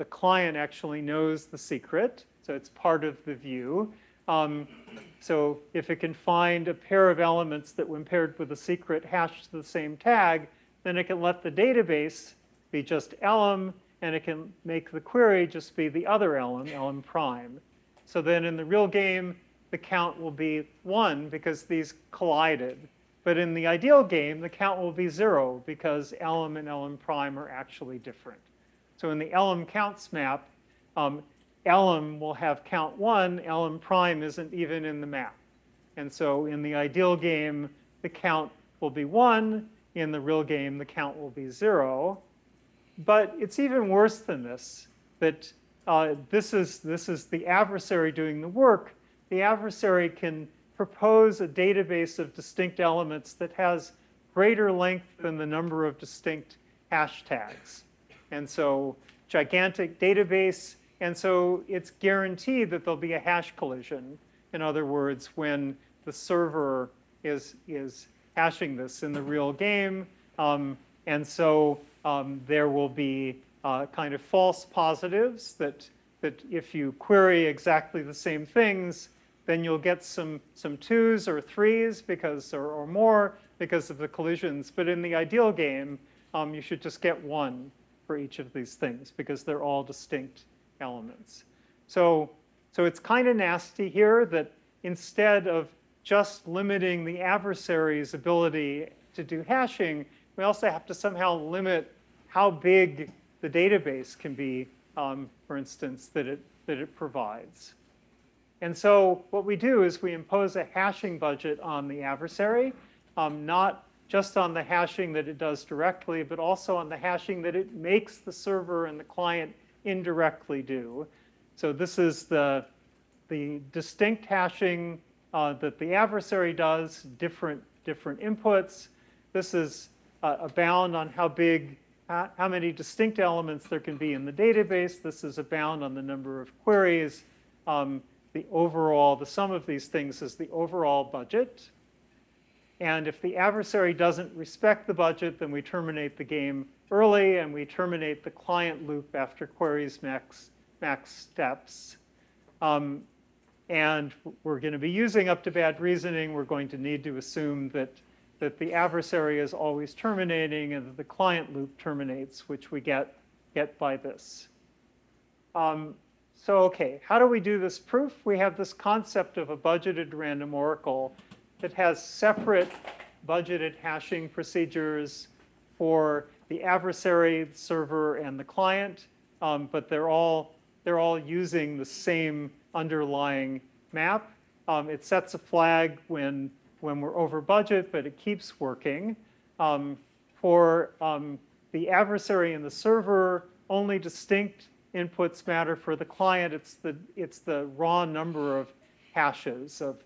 client actually knows the secret, so it's part of the view. So if it can find a pair of elements that when paired with a secret hash the same tag, then it can let the database be just elem, and it can make the query just be the other elem, elem prime. So then in the real game, the count will be 1 because these collided. But in the ideal game, the count will be 0 because elem and elem prime are actually different. So in the elem counts map, elem will have count 1, elem prime isn't even in the map. And so in the ideal game, the count will be 1. In the real game, the count will be 0. But it's even worse than this, that this is the adversary doing the work. The adversary can propose a database of distinct elements that has greater length than the number of distinct hashtags. And so gigantic database, and so it's guaranteed that there'll be a hash collision. In other words, when the server is hashing this in the real game, and so there will be kind of false positives that if you query exactly the same things, then you'll get some 2s or 3s because, or more because of the collisions. But in the ideal game, you should just get 1 for each of these things because they're all distinct elements. So it's kind of nasty here that instead of just limiting the adversary's ability to do hashing, we also have to somehow limit how big the database can be, for instance, that it provides. And so what we do is we impose a hashing budget on the adversary, not just on the hashing that it does directly, but also on the hashing that it makes the server and the client indirectly do. So this is the distinct hashing that the adversary does, different inputs. This is a bound on how many distinct elements there can be in the database. This is a bound on the number of queries. The sum of these things is the overall budget. And if the adversary doesn't respect the budget, then we terminate the game early, and we terminate the client loop after queries max steps. And we're going to be using up to bad reasoning. We're going to need to assume that the adversary is always terminating and that the client loop terminates, which we get by this. So okay, how do we do this proof? We have this concept of a budgeted random oracle that has separate budgeted hashing procedures for the adversary, the server, and the client, but they're all using the same underlying map. It sets a flag when we're over budget, but it keeps working. For the adversary and the server, only distinct inputs matter. For the client, it's the raw number of hashes of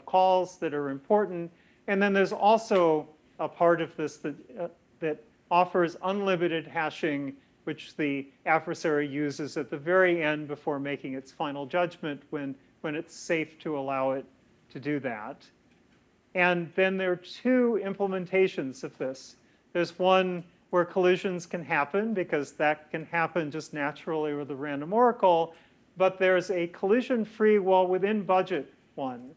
calls that are important. And then there's also a part of this that offers unlimited hashing, which the adversary uses at the very end before making its final judgment when it's safe to allow it to do that. And then there are two implementations of this. There's one where collisions can happen, because that can happen just naturally with the random oracle, but there's a collision-free while within budget one.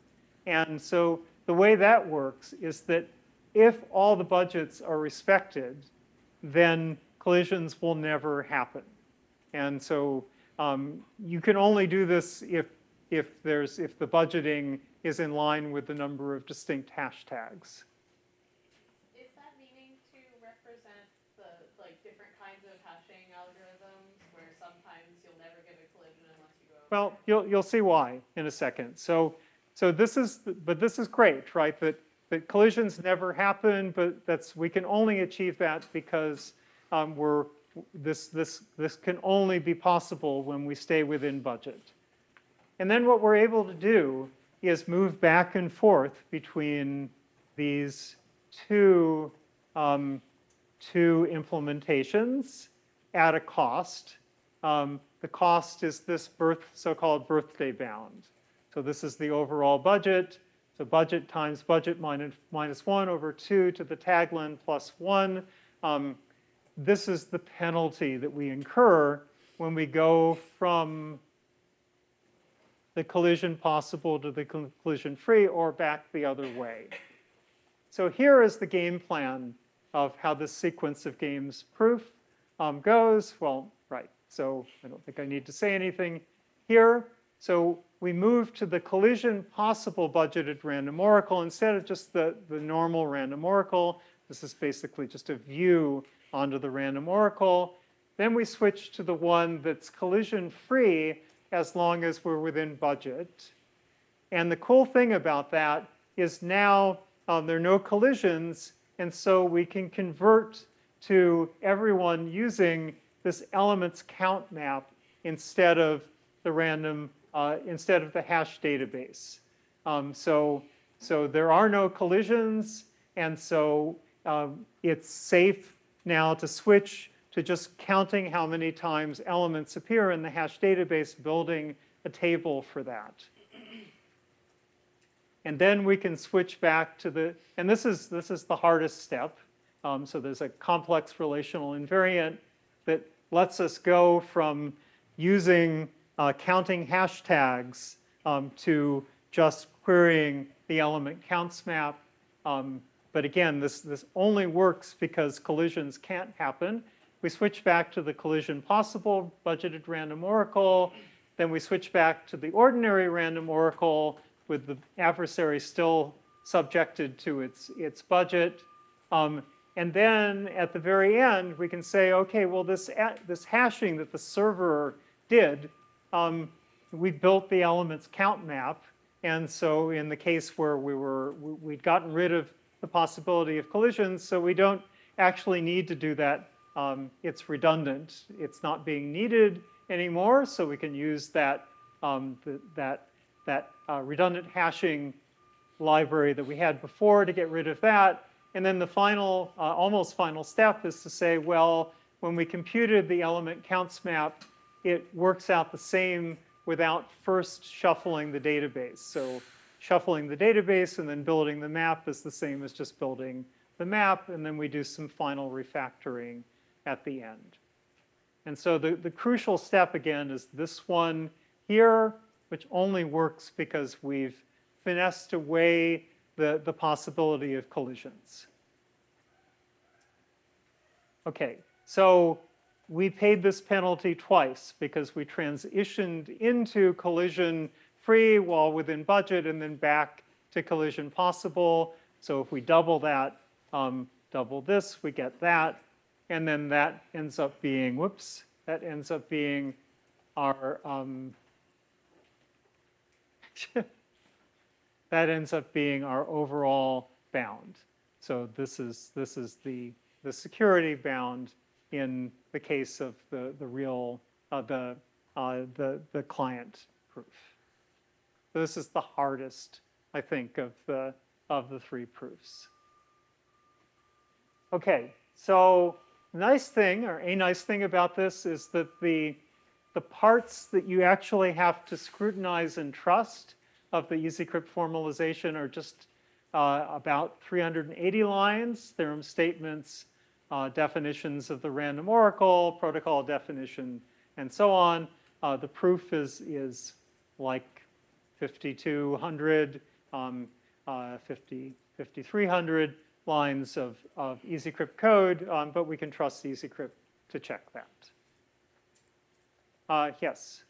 And so the way that works is that if all the budgets are respected, then collisions will never happen. And so you can only do this if the budgeting is in line with the number of distinct hashtags. Is that meaning to represent the different kinds of hashing algorithms where sometimes you'll never get a collision unless you go over? Well, you'll see why in a second. So this is great, right? That collisions never happen, but we can only achieve that because this can only be possible when we stay within budget. And then what we're able to do is move back and forth between these two implementations at a cost. The cost is this so-called birthday bound. So this is the overall budget. So budget times budget minus 1 over 2 to the tagline plus 1. This is the penalty that we incur when we go from the collision possible to the collision free, or back the other way. So here is the game plan of how this sequence of games proof goes. Well, right, so I don't think I need to say anything here. So we move to the collision possible budgeted random oracle instead of just the normal random oracle. This is basically just a view onto the random oracle. Then we switch to the one that's collision free as long as we're within budget. And the cool thing about that is now there are no collisions, and so we can convert to everyone using this elements count map instead of the hash database. So there are no collisions, and so it's safe now to switch to just counting how many times elements appear in the hash database, building a table for that. And then we can switch back to and this is the hardest step. So there's a complex relational invariant that lets us go from using counting hashtags to just querying the element counts map. But again, this only works because collisions can't happen. We switch back to the collision possible budgeted random oracle. Then we switch back to the ordinary random oracle with the adversary still subjected to its budget. And then at the very end, we can say, okay, well, this hashing that the server did, we built the elements count map. And so in the case where we'd gotten rid of the possibility of collisions, so we don't actually need to do that. It's redundant. It's not being needed anymore, so we can use that redundant hashing library that we had before to get rid of that. And then the final, almost final step is to say, well, when we computed the element counts map, it works out the same without first shuffling the database. So shuffling the database and then building the map is the same as just building the map, and then we do some final refactoring at the end. And so the crucial step, again, is this one here, which only works because we've finessed away the possibility of collisions. Okay, so we paid this penalty twice because we transitioned into collision free while within budget and then back to collision possible. So if we double that, double this, we get that. And then that ends up being, whoops, that ends up being our, that ends up being our overall bound. So this is the security bound in the case of the real, the client proof. So this is the hardest, I think, of the three proofs. Okay, so nice thing, or a nice thing about this is that the parts that you actually have to scrutinize and trust of the EasyCrypt formalization are just about 380 lines, theorem statements, definitions of the random oracle, protocol definition, and so on. The proof is like 5,200, 5,300 lines of EasyCrypt code, but we can trust EasyCrypt to check that. Yes?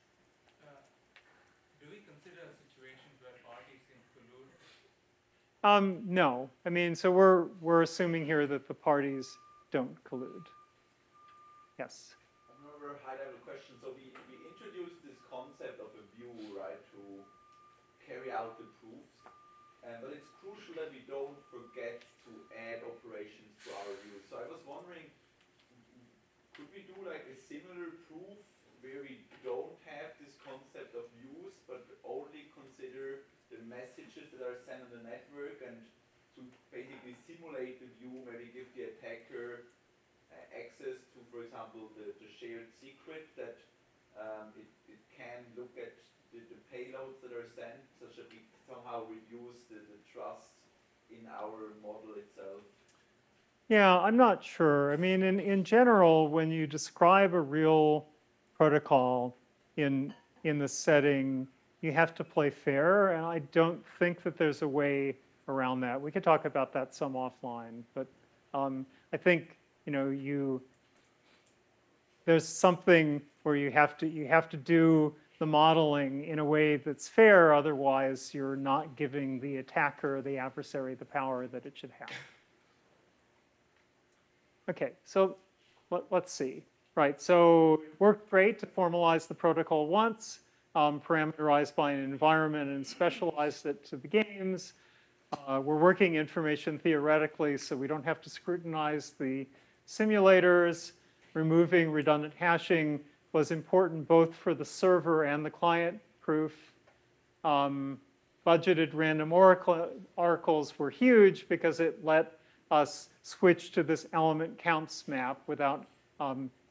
Do we consider situations where parties can collude? No. I mean, so we're assuming here that the parties don't collude. Yes? Another high-level question. So we introduced this concept of a view, right, to carry out the proofs. But it's crucial that we don't forget to add operations to our view. So I was wondering, could we do like a similar proof where we don't have this concept of views, but only consider the messages that are sent on the network, and to basically simulate the view, maybe give the attacker access to, for example, the shared secret, that it can look at the payloads that are sent, such that we somehow reduce the trust in our model itself? Yeah, I'm not sure. I mean, in general, when you describe a real protocol in the setting, you have to play fair, and I don't think that there's a way around that. We could talk about that some offline, but I think, you know, there's something where you have to do the modeling in a way that's fair, otherwise you're not giving the attacker, the adversary, the power that it should have. Okay, so let's see. Right, so it worked great to formalize the protocol once, parameterized by an environment and specialized it to the games. We're working information theoretically, so we don't have to scrutinize the simulators. Removing redundant hashing was important both for the server and the client proof. Budgeted random oracles were huge because it let us switch to this element counts map without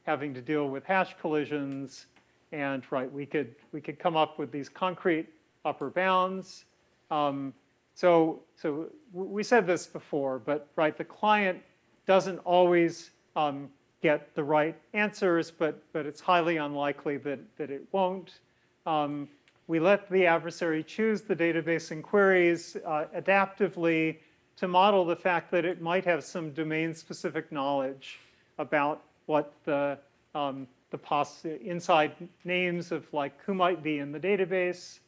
having to deal with hash collisions. And right, we could come up with these concrete upper bounds. So we said this before, but right, the client doesn't always get the right answers, but it's highly unlikely that it won't. We let the adversary choose the database and queries adaptively to model the fact that it might have some domain-specific knowledge about what the inside names of like who might be in the database.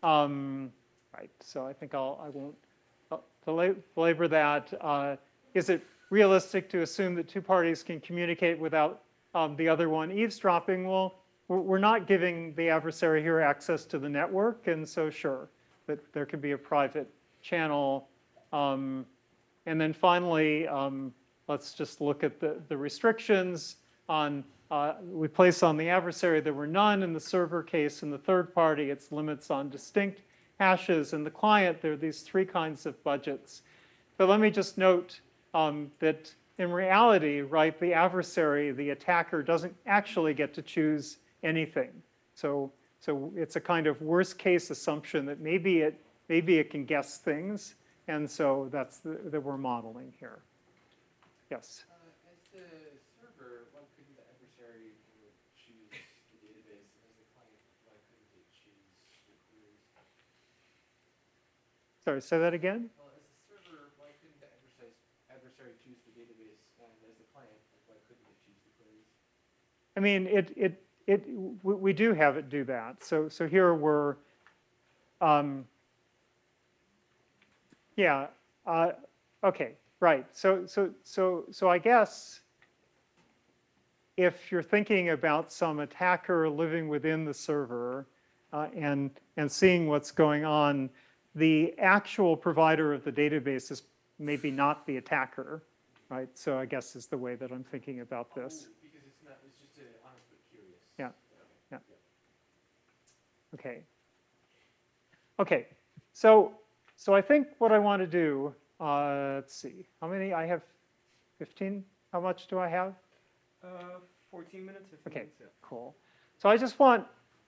Right, so I think I won't belabor that. Is it realistic to assume that two parties can communicate without the other one eavesdropping? Well, we're not giving the adversary here access to the network, and so sure, that there could be a private channel. And then finally, let's just look at the restrictions on, we place on the adversary. There were none in the server case. In the third party, it's limits on distinct hashes. In the client, there are these three kinds of budgets. But let me just note that in reality, right, the adversary, the attacker, doesn't actually get to choose anything. So it's a kind of worst case assumption that maybe it can guess things. And so that's that we're modeling here. Yes? As the server, why couldn't the adversary choose the database? As the client, why couldn't it choose the queries? Sorry, say that again? Well, as the server, why couldn't the adversary choose the database? And as the client, why couldn't it choose the queries? I mean, we do have it do that. So here we're, yeah, okay, right. So I guess if you're thinking about some attacker living within the server and seeing what's going on, the actual provider of the database is maybe not the attacker, right? So I guess is the way that I'm thinking about this. Oh, because it's not, it's just honest but curious. Yeah, yeah. Okay. Okay, so I think what I want to do, let's see, how many, I have 15, how much do I have? 14 minutes, 15 Okay, minutes, yeah. cool. So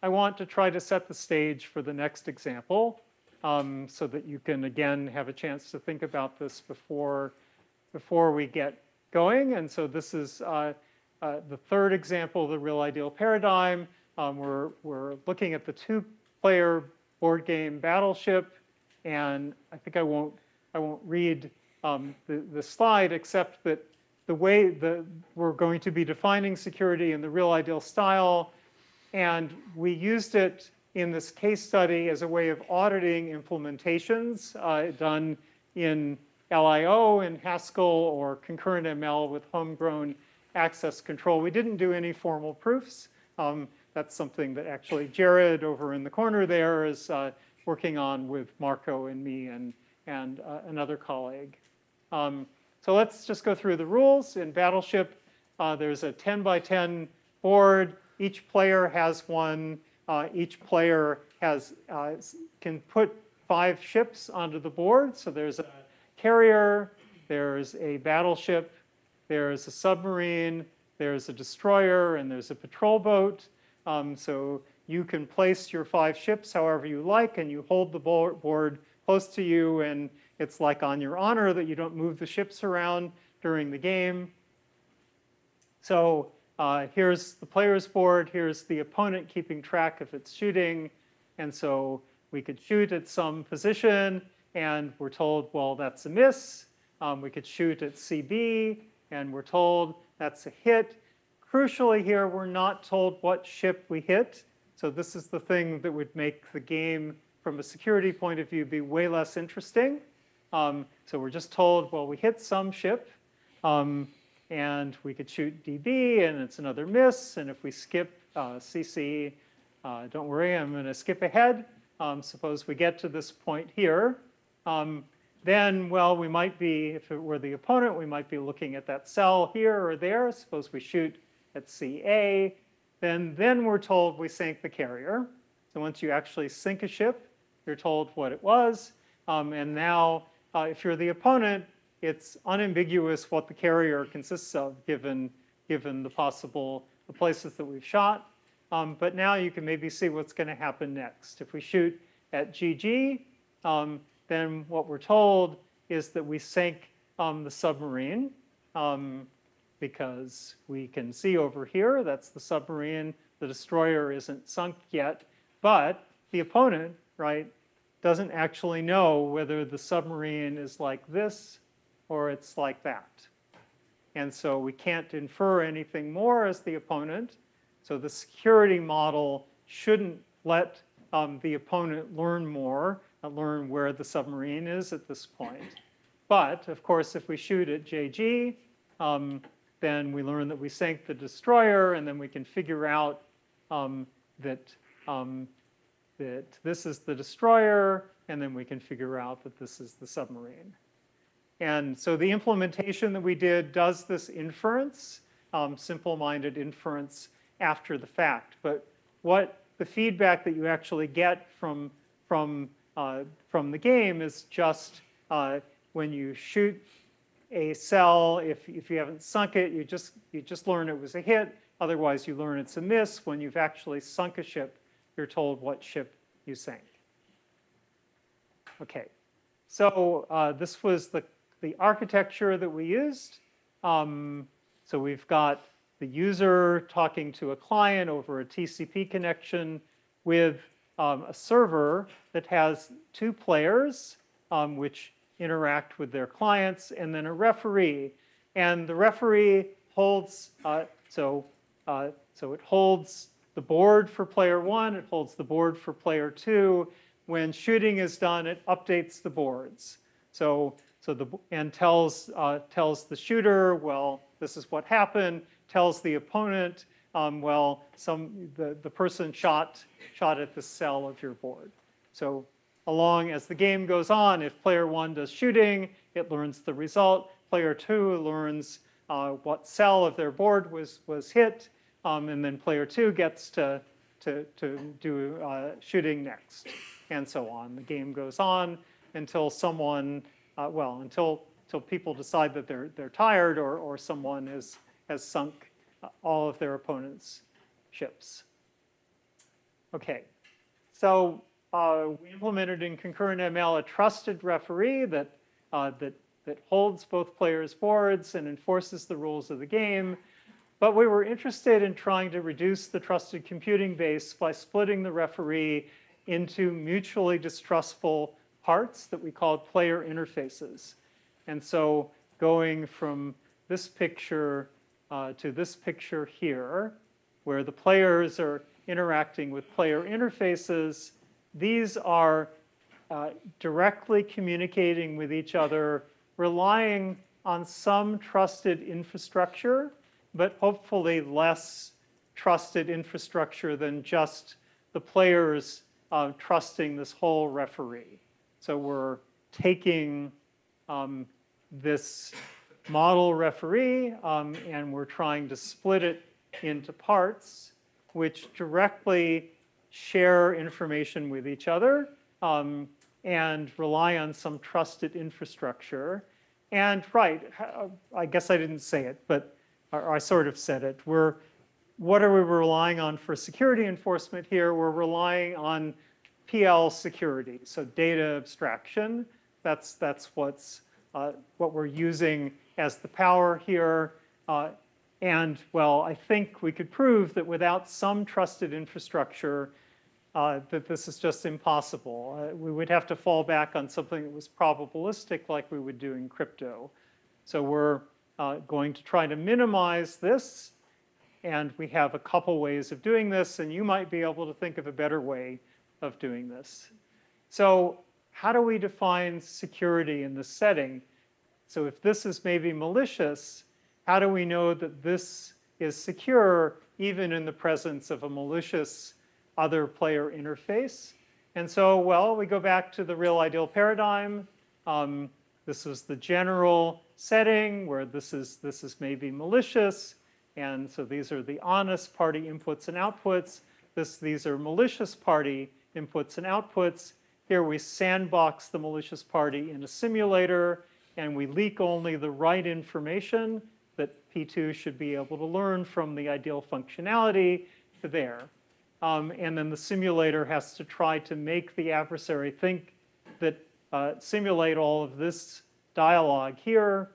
I want to try to set the stage for the next example, so that you can again have a chance to think about this before we get going. And so this is the third example of the real ideal paradigm. We're looking at the two-player board game Battleship, and I think I won't read the slide, except that the way we're going to be defining security in the real ideal style, and we used it in this case study as a way of auditing implementations done in LIO, in Haskell, or concurrent ML with homegrown access control. We didn't do any formal proofs. That's something that actually Jared over in the corner there is working on with Marco and me and another colleague. So let's just go through the rules. In Battleship, there's a 10 by 10 board. Each player has one. Each player can put 5 ships onto the board. So there's a carrier, there's a battleship, there's a submarine, there's a destroyer, and there's a patrol boat. So you can place your 5 ships however you like, and you hold the board close to you, and it's like on your honor that you don't move the ships around during the game. So here's the player's board, here's the opponent keeping track of its shooting, and so we could shoot at some position, and we're told, well, that's a miss. We could shoot at CB, and we're told that's a hit. Crucially here, we're not told what ship we hit, so this is the thing that would make the game, from a security point of view, be way less interesting. So we're just told, well, we hit some ship, and we could shoot DB, and it's another miss. And if we skip CC, don't worry, I'm going to skip ahead. Suppose we get to this point here. Then, well, we might be, if it were the opponent, we might be looking at that cell here or there. Suppose we shoot at CA. Then we're told we sank the carrier. So once you actually sink a ship, you're told what it was. And now, if you're the opponent, it's unambiguous what the carrier consists of, given the places that we've shot. But now you can maybe see what's going to happen next. If we shoot at GG, then what we're told is that we sank the submarine, because we can see over here, that's the submarine. The destroyer isn't sunk yet, but the opponent, right, doesn't actually know whether the submarine is like this or it's like that. And so we can't infer anything more as the opponent. So the security model shouldn't let the opponent learn more, learn where the submarine is at this point. But of course, if we shoot at JG, then we learn that we sank the destroyer, and then we can figure out that this is the destroyer, and then we can figure out that this is the submarine. And so the implementation that we did does this inference, simple-minded inference after the fact. But what the feedback that you actually get from the game is just when you shoot a cell, if you haven't sunk it, you just learn it was a hit. Otherwise, you learn it's a miss. When you've actually sunk a ship, you're told what ship you sank. Okay, so this was the architecture that we used. So we've got the user talking to a client over a TCP connection with a server that has 2 players, which interact with their clients, and then a referee. And the referee holds, so it holds the board for player 1, it holds the board for player 2. When shooting is done, it updates the boards. And tells the shooter, well, this is what happened. Tells the opponent, well, the person shot at the cell of your board. So along as the game goes on, if player 1 does shooting, it learns the result. Player 2 learns what cell of their board was hit, and then player 2 gets to do shooting next, and so on. The game goes on until someone, until people decide that they're tired, or someone has sunk all of their opponents' ships. Okay, so we implemented in concurrent ML a trusted referee that holds both players' boards and enforces the rules of the game. But we were interested in trying to reduce the trusted computing base by splitting the referee into mutually distrustful parts that we called player interfaces. And so going from this picture to this picture here, where the players are interacting with player interfaces, these are directly communicating with each other, relying on some trusted infrastructure, but hopefully less trusted infrastructure than just the players trusting this whole referee. So we're taking this model referee and we're trying to split it into parts which directly share information with each other and rely on some trusted infrastructure. And right, I guess I didn't say it, but I sort of said it. What are we relying on for security enforcement here? We're relying on PL security, so data abstraction. That's what we're using as the power here. And well, I think we could prove that without some trusted infrastructure, that this is just impossible. We would have to fall back on something that was probabilistic like we would do in crypto. So we're going to try to minimize this. And we have a couple ways of doing this. And you might be able to think of a better way of doing this. So how do we define security in this setting? So if this is maybe malicious, how do we know that this is secure even in the presence of a malicious other player interface? And so, well, we go back to the real ideal paradigm. This is the general setting where this is maybe malicious. And so these are the honest party inputs and outputs. These are malicious party inputs and outputs. Here we sandbox the malicious party in a simulator, and we leak only the right information that P2 should be able to learn from the ideal functionality to there. And then the simulator has to try to make the adversary think that simulate all of this dialogue here,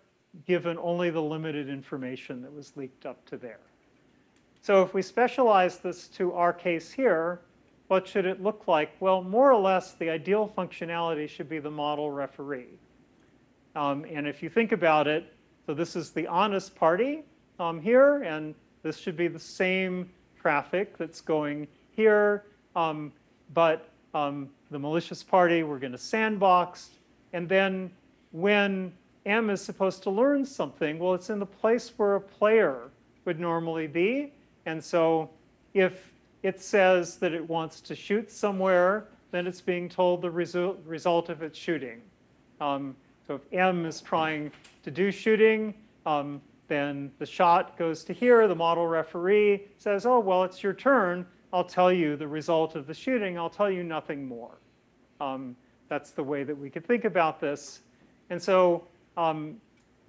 given only the limited information that was leaked up to there. So if we specialize this to our case here, what should it look like? Well, more or less, the ideal functionality should be the model referee. And if you think about it, so this is the honest party here, and this should be the same traffic that's going here. But the malicious party, we're going to sandbox. And then when M is supposed to learn something, well, it's in the place where a player would normally be. And so if it says that it wants to shoot somewhere, then it's being told the result of its shooting. So if M is trying to do shooting, then the shot goes to here. The model referee says, oh, well, it's your turn. I'll tell you the result of the shooting. I'll tell you nothing more. That's the way that we could think about this. And so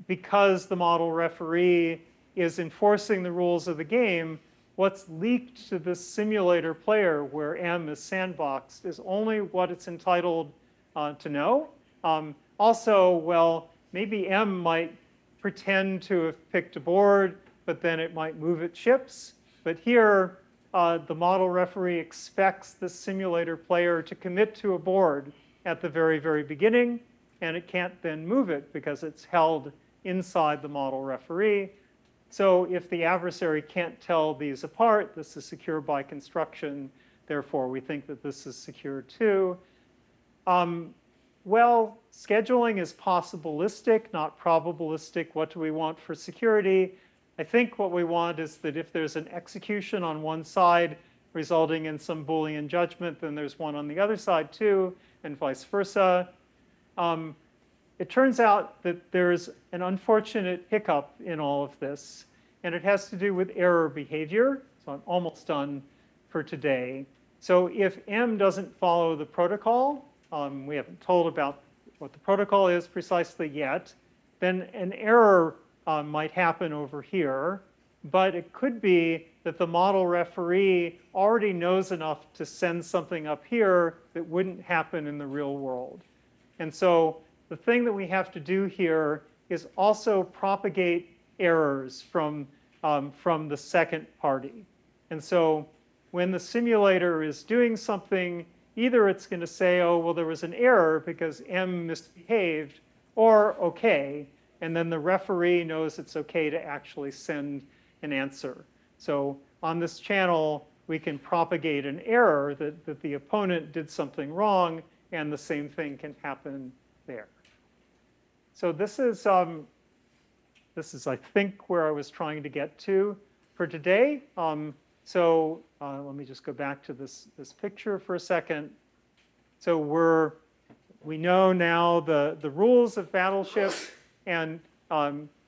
because the model referee is enforcing the rules of the game, what's leaked to this simulator player where M is sandboxed is only what it's entitled to know. Also, well, maybe M might pretend to have picked a board, but then it might move its ships. But here, the model referee expects the simulator player to commit to a board at the very, very beginning, and it can't then move it because it's held inside the model referee. So if the adversary can't tell these apart, this is secure by construction. Therefore, we think that this is secure too. Well, scheduling is possibilistic, not probabilistic. What do we want for security? I think what we want is that if there's an execution on one side resulting in some Boolean judgment, then there's one on the other side too, and vice versa. It turns out that there's an unfortunate hiccup in all of this, and it has to do with error behavior. So I'm almost done for today. So if M doesn't follow the protocol, we haven't told about what the protocol is precisely yet, then an error might happen over here but it could be that the model referee already knows enough to send something up here that wouldn't happen in the real world. And so the thing that we have to do here is also propagate errors from the second party. And so when the simulator is doing something, either it's going to say, oh, well, there was an error because M misbehaved, or okay, and then the referee knows it's okay to actually send an answer. So on this channel, we can propagate an error that the opponent did something wrong, and the same thing can happen there. So this is, I think, where I was trying to get to for today. So let me just go back to this picture for a second. So we know now the rules of Battleship, and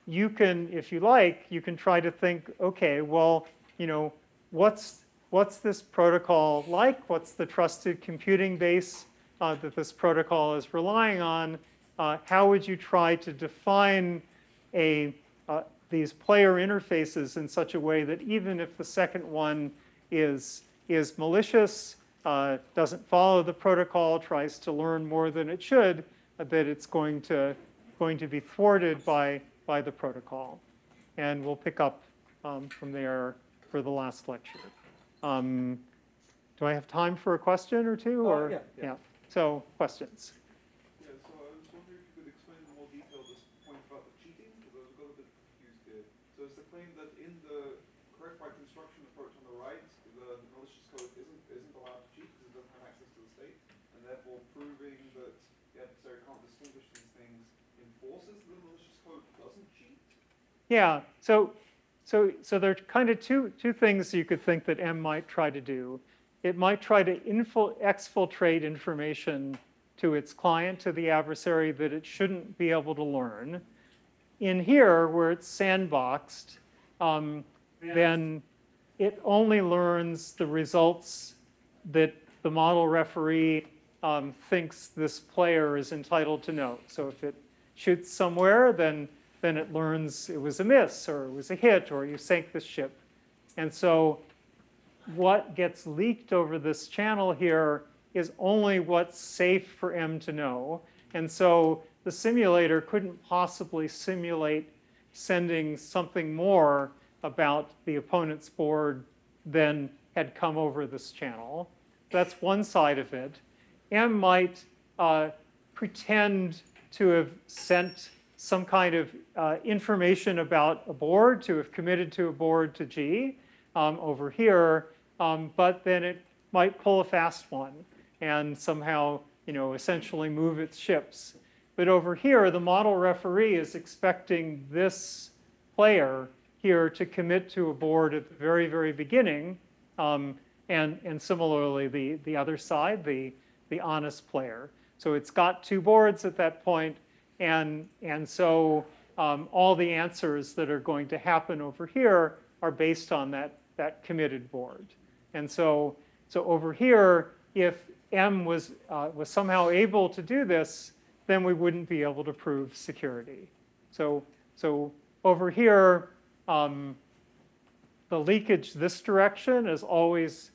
you can, if you like, you can try to think, okay, well, what's this protocol like? What's the trusted computing base that this protocol is relying on? How would you try to define these player interfaces in such a way that even if the second one is malicious, doesn't follow the protocol, tries to learn more than it should, that it's going to be thwarted by the protocol. And we'll pick up from there for the last lecture. Do I have time for a question or two? Or Yeah. So questions. Yeah, so I was wondering if you could explain in more detail this point about the cheating, because I was a little bit confused here. So is the claim that in the correct by construction approach on the right, the malicious code isn't allowed to cheat because it doesn't have access to the state, and therefore proving that the adversary can't distinguish these things enforces the malicious code doesn't cheat? Yeah, so there are kind of two things you could think that M might try to do. It might try to exfiltrate information to its client, to the adversary, that it shouldn't be able to learn. In here, where it's sandboxed, then it only learns the results that the model referee thinks this player is entitled to know. So if it shoots somewhere, then it learns it was a miss, or it was a hit, or you sank the ship. And so what gets leaked over this channel here is only what's safe for M to know. And so the simulator couldn't possibly simulate sending something more about the opponent's board than had come over this channel. That's one side of it. M might pretend to have sent some kind of information about a board, to have committed to a board to G over here, but then it might pull a fast one and somehow, essentially move its ships. But over here, the model referee is expecting this player here to commit to a board at the very, very beginning, and similarly the other side, the honest player. So it's got two boards at that point, and so all the answers that are going to happen over here are based on that committed board. And so over here, if M was somehow able to do this, then we wouldn't be able to prove security. So over here, the leakage this direction is always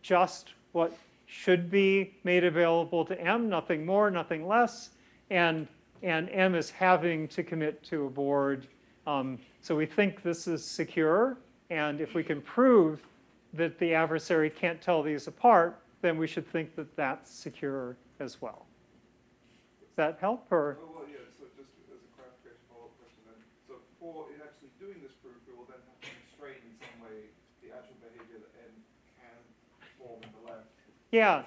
just what should be made available to M, nothing more, nothing less, and M is having to commit to a board. So we think this is secure, and if we can prove that the adversary can't tell these apart, then we should think that that's secure as well. Does that help? Or? Oh, well, yeah, so just as a clarification follow-up question then. So for it actually doing this proof, we will then have to constrain in some way the actual behavior that M can perform in the left. Yeah,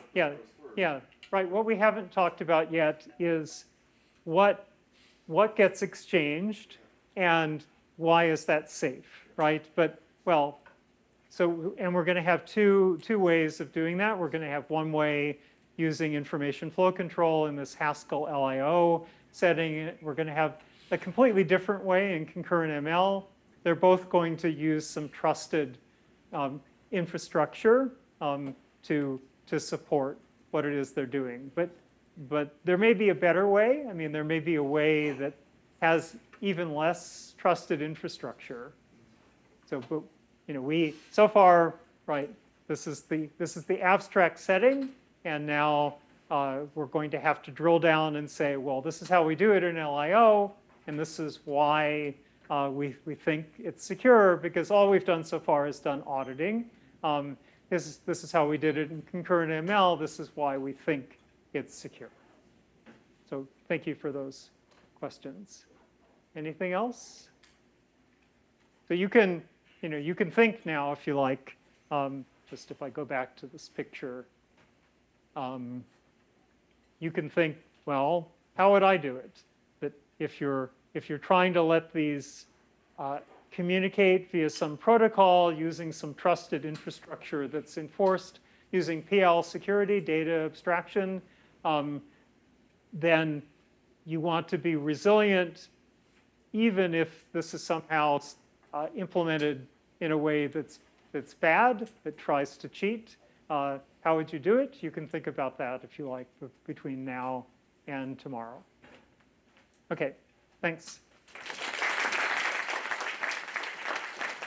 right. What we haven't talked about yet is what gets exchanged and why is that safe, right? But, well, and we're going to have two ways of doing that. We're going to have one way using information flow control in this Haskell LIO setting. We're going to have a completely different way in concurrent ML. They're both going to use some trusted infrastructure to support what it is they're doing. But there may be a better way. I mean, there may be a way that has even less trusted infrastructure. So, but, you know, so far, right, this is the abstract setting, and now we're going to have to drill down and say, well, this is how we do it in LIO, and this is why we think it's secure, because all we've done so far is done auditing. This is how we did it in concurrent ML. This is why we think it's secure. So thank you for those questions. Anything else? So you can think now, if you like, just if I go back to this picture, you can think, well, how would I do it? That if you're trying to let these communicate via some protocol using some trusted infrastructure that's enforced using PL security, data abstraction, then you want to be resilient even if this is somehow implemented in a way that's bad, that tries to cheat. How would you do it? You can think about that, if you like, between now and tomorrow. Okay, thanks.